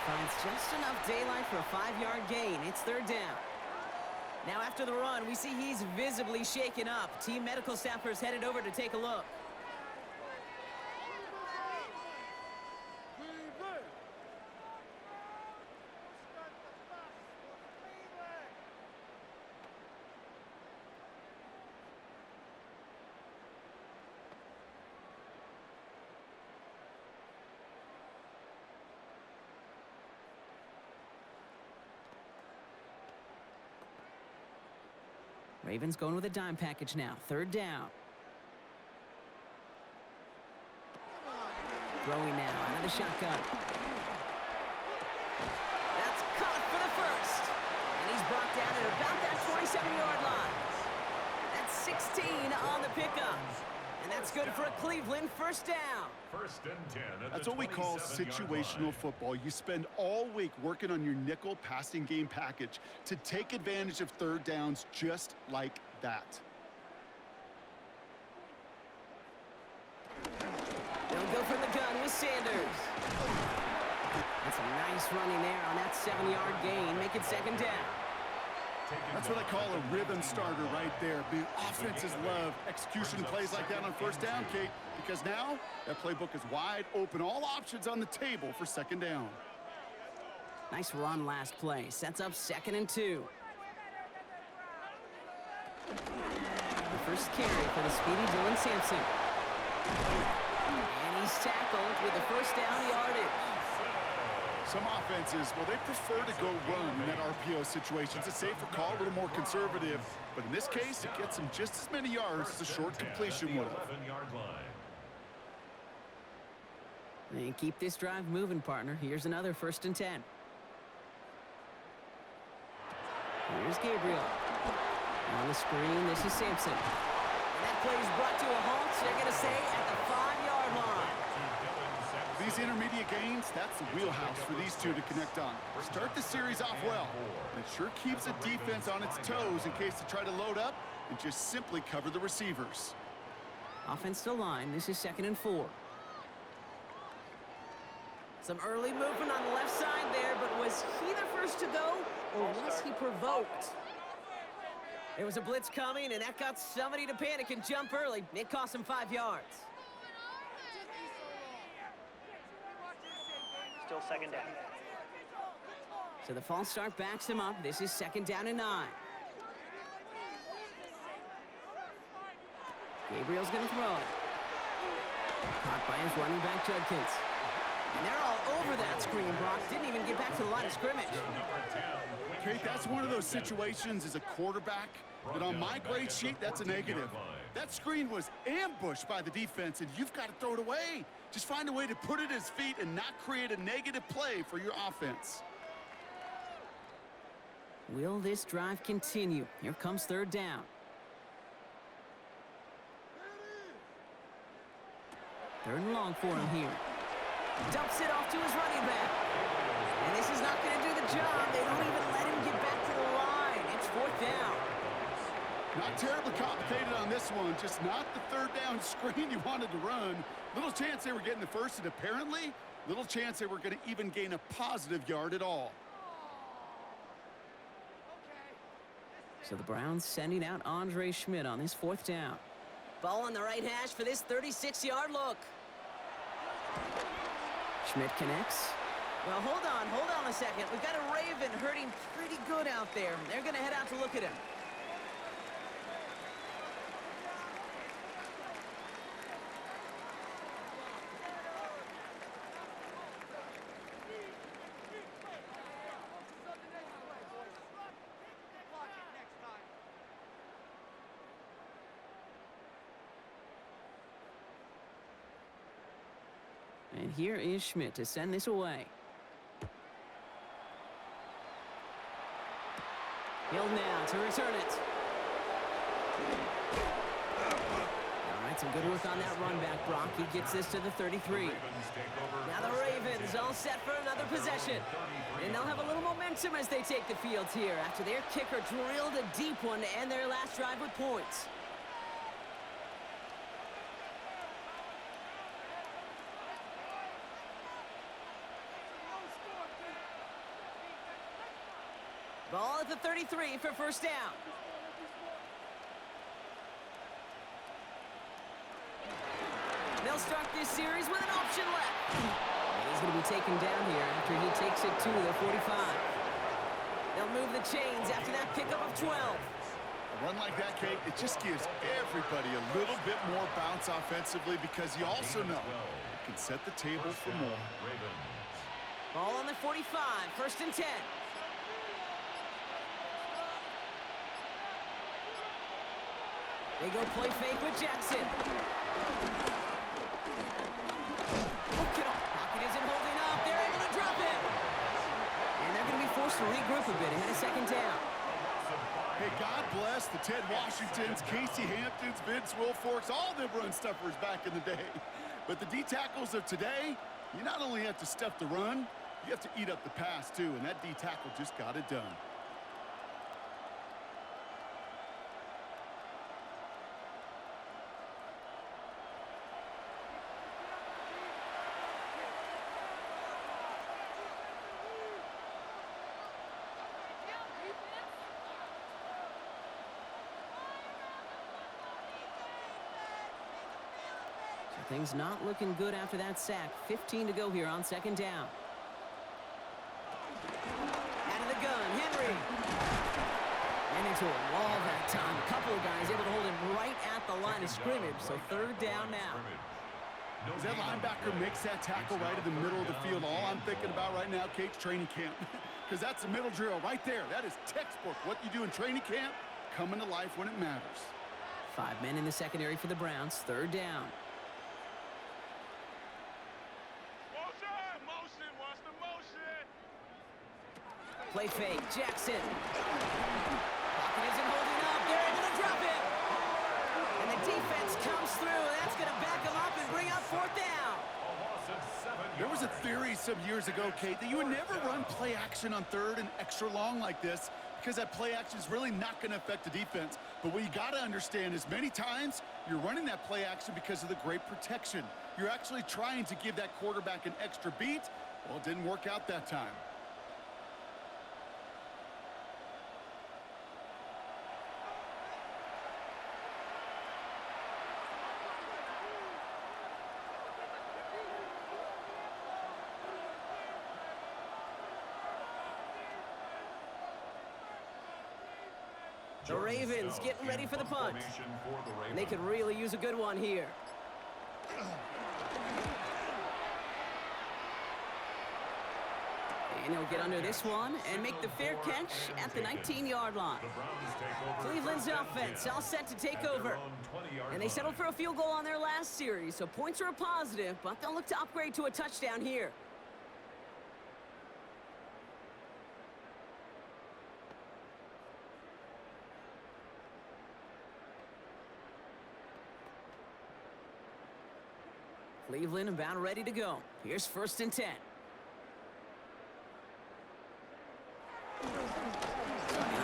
Finds just enough daylight for a 5-yard gain. It's 3rd down. Now after the run, we see he's visibly shaken up. Team medical staffers headed over to take a look. Ravens going with a dime package now. 3rd down. Throwing now out of the shotgun. That's caught for the first. And he's brought down at about that 27-yard line. That's 16 on the pickup. And that's good for a Cleveland 1st down. 1st and 10 at That's the what we call 27-yard situational line. football. You spend all week working on your nickel passing game package to take advantage of 3rd downs just like that. They'll go from the gun with Sanders. That's a nice running there on that 7-yard gain. Make it 2nd down. That's what I call a rhythm starter right there. The offenses love execution plays like that on 1st down, Kate, because now that playbook is wide open. All options on the table for 2nd down. Nice run last play. Sets up 2nd and 2. The First carry for the speedy Dylan Sampson. And he's tackled with the first down yardage. Some offenses, well, they prefer to go run in that RPO situation. It's a safer call, a little more conservative. But in this case, it gets them just as many yards as a short completion would have. And keep this drive moving, partner. Here's another 1st and 10. Here's Gabriel. On the screen, this is Sampson. And that play is brought to a halt, they're going to say, at the 5-yard line. These intermediate gains, that's the wheelhouse for these two to connect on. Start the series off well. It sure keeps the defense on its toes in case they try to load up and just simply cover the receivers. Offense to line. This is 2nd and 4. Some early movement on the left side there, but was he the first to go, or was he provoked? There was a blitz coming, and that got somebody to panic and jump early. It cost him 5 yards. Still 2nd down. So the false start backs him up. This is 2nd down and 9. Gabriel's going to throw it. Caught by his running back, Judkins. And they're all over that screen, Brock. Didn't even get back to the line of scrimmage. Kate, that's one of those situations as a quarterback that on my grade sheet, that's a negative. That screen was ambushed by the defense, and you've got to throw it away. Just find a way to put it at his feet and not create a negative play for your offense. Will this drive continue? Here comes 3rd down. 3rd and long for him here. Dumps it off to his running back. And this is not going to do the job. They don't even let him get back to the line. It's 4th down. Not terribly complicated on this one. Just not the 3rd down screen you wanted to run. Little chance they were getting the first, and apparently little chance they were going to even gain a positive yard at all. So the Browns sending out Andre Schmidt on this 4th down. Ball on the right hash for this 36-yard look. Schmidt connects. Well, hold on a second. We've got a Raven hurting pretty good out there. They're going to head out to look at him. And here is Schmidt to send this away. Hill now to return it. All right, some good work on that run back, Brock. He gets this to the 33. Now the Ravens all set for another possession. And they'll have a little momentum as they take the field here after their kicker drilled a deep one to end their last drive with points. Ball at the 33 for 1st down. They'll start this series with an option left. He's going to be taken down here after he takes it to the 45. They'll move the chains after that pickup of 12. A run like that, Kate, it just gives everybody a little bit more bounce offensively because you also know it can set the table for more. Ball on the 45, 1st and 10. They go play fake with Jackson. Pocket isn't holding up. They're able to drop him. And they're going to be forced to regroup a bit ahead of 2nd down. Hey, God bless the Ted Washingtons, Casey Hamptons, Vince Wilforks, all them run stuffers back in the day. But the D-tackles of today, you not only have to stuff the run, you have to eat up the pass too, and that D-tackle just got it done. Things not looking good after that sack. 15 to go here on 2nd down. Out of the gun, Henry. And into a wall that time. A couple of guys able to hold him right at the line of scrimmage. So third down now. As that linebacker makes that tackle right in the middle of the field, all I'm thinking about right now, Kate's training camp. Because that's the middle drill right there. That is textbook. What you do in training camp, coming to life when it matters. 5 men in the secondary for the Browns. Third down. Motion, watch the motion. Play fake. Jackson. Pocket isn't holding up. They're able to drop it. And the defense comes through. That's going to back them up and bring up fourth down. There was a theory some years ago, Kate, that you would never run play action on third and extra long like this because that play action is really not going to affect the defense. But what you got to understand is many times you're running that play action because of the great protection. You're actually trying to give that quarterback an extra beat. Well, it didn't work out that time. The Ravens getting ready for the punt. And they could really use a good one here. And he'll get under this one and make the fair catch at the 19-yard line. Cleveland's offense all set to take over. And they settled for a field goal on their last series, so points are a positive, but they'll look to upgrade to a touchdown here. Cleveland about ready to go. Here's 1st and 10. On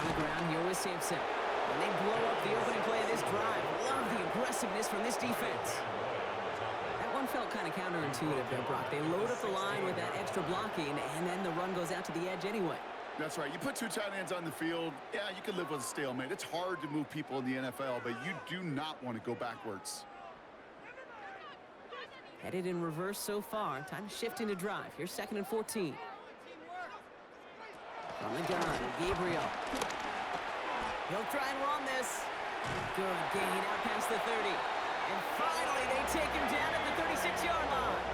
the ground here with Sampson. And they blow up the opening play of this drive. Love the aggressiveness from this defense. That one felt kind of counterintuitive there, Brock. They load up the line with that extra blocking, and then the run goes out to the edge anyway. That's right. You put two tight ends on the field, yeah, you can live with a stalemate. It's hard to move people in the NFL, but you do not want to go backwards. Headed in reverse so far. Time to shift into drive. Here's 2nd and 14. From the gun, Gabriel. He'll try and run this. Good gain out past the 30. And finally, they take him down at the 36-yard line.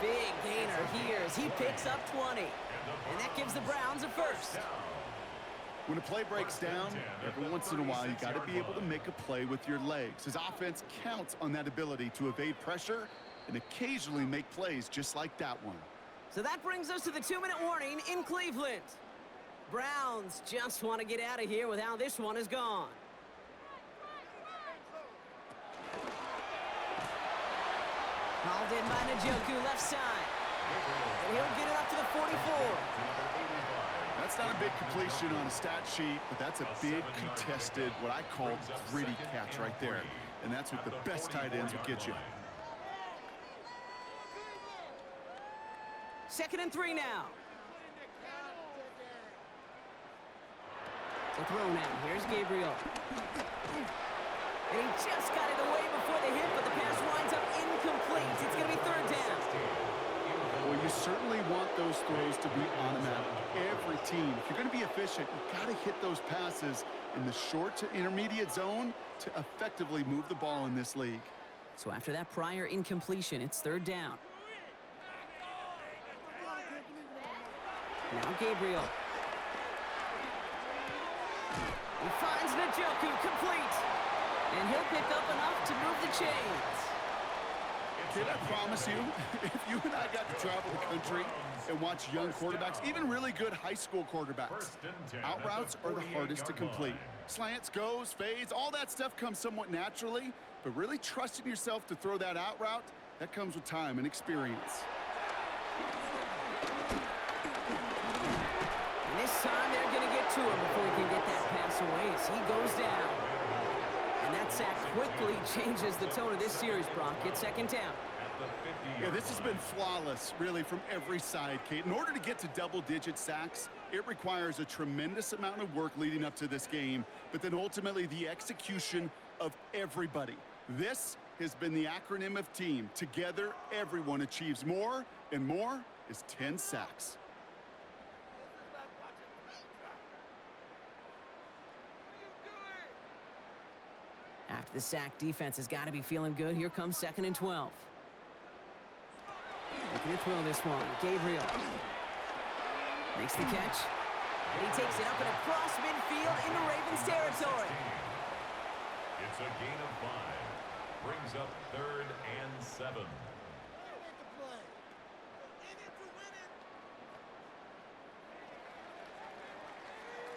Big gainer here as he picks up 20. And that gives the Browns a first. When a play breaks down, every once in a while, you got to be able to make a play with your legs. His offense counts on that ability to evade pressure and occasionally make plays just like that one. So that brings us to the 2-minute warning in Cleveland. Browns just want to get out of here with how this one is gone. Hauled in by Njoku, left side. And he'll get it up to the 44. That's not a big completion on a stat sheet, but that's a big contested, what I call gritty catch right there. And that's what the best tight ends will get you. 2nd and 3 now. To throw now. Here's Gabriel. And he just got it away before the hit, but the pass winds up incomplete. It's going to be 3rd down. Well, you certainly want those throws to be automatic. Every team, if you're going to be efficient, you've got to hit those passes in the short to intermediate zone to effectively move the ball in this league. So after that prior incompletion, it's 3rd down. Now Gabriel. He finds Njoku complete. And he'll pick up enough to move the chains. Kid, I promise you, if you and I got to travel the country and watch young quarterbacks, even really good high school quarterbacks, out routes are the hardest to complete. Slants, goes, fades, all that stuff comes somewhat naturally, but really trusting yourself to throw that out route, that comes with time and experience. And this time they're going to get to him before he can get that pass away as he goes down. And that sack quickly changes the tone of this series, Brock. It's 2nd down. Yeah, this has been flawless, really, from every side, Kate. In order to get to double-digit sacks, it requires a tremendous amount of work leading up to this game, but then ultimately the execution of everybody. This has been the acronym of team. Together, everyone achieves more, and more is 10 sacks. After the sack, defense has got to be feeling good. Here comes 2nd and 12. Looking to throw this one. Gabriel makes the catch. And he takes it up and across midfield into Ravens territory. It's a gain of 5. Brings up 3rd and 7.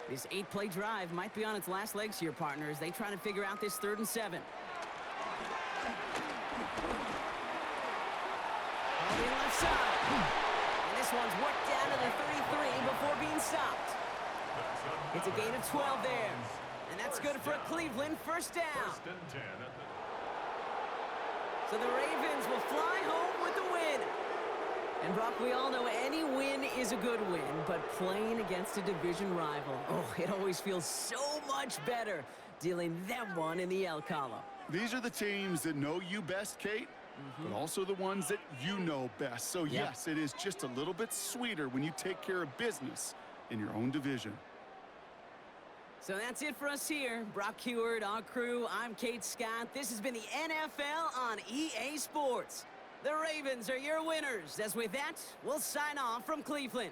This 8-play drive might be on its last legs here, partners. They try to figure out this 3rd and 7. On the left side. And this one's worked down to the 33 before being stopped. It's a gain of 12 there. And that's good for a Cleveland first down. 1st and 10 at the... So the Ravens will fly home with the win. And Brock, we all know any win is a good win, but playing against a division rival, oh, it always feels so much better dealing them one in the L column. These are the teams that know you best, Kate, but also the ones that you know best. So, yes, it is just a little bit sweeter when you take care of business in your own division. So that's it for us here. Brock Heward, our crew, I'm Kate Scott. This has been the NFL on EA Sports. The Ravens are your winners. As with that, we'll sign off from Cleveland.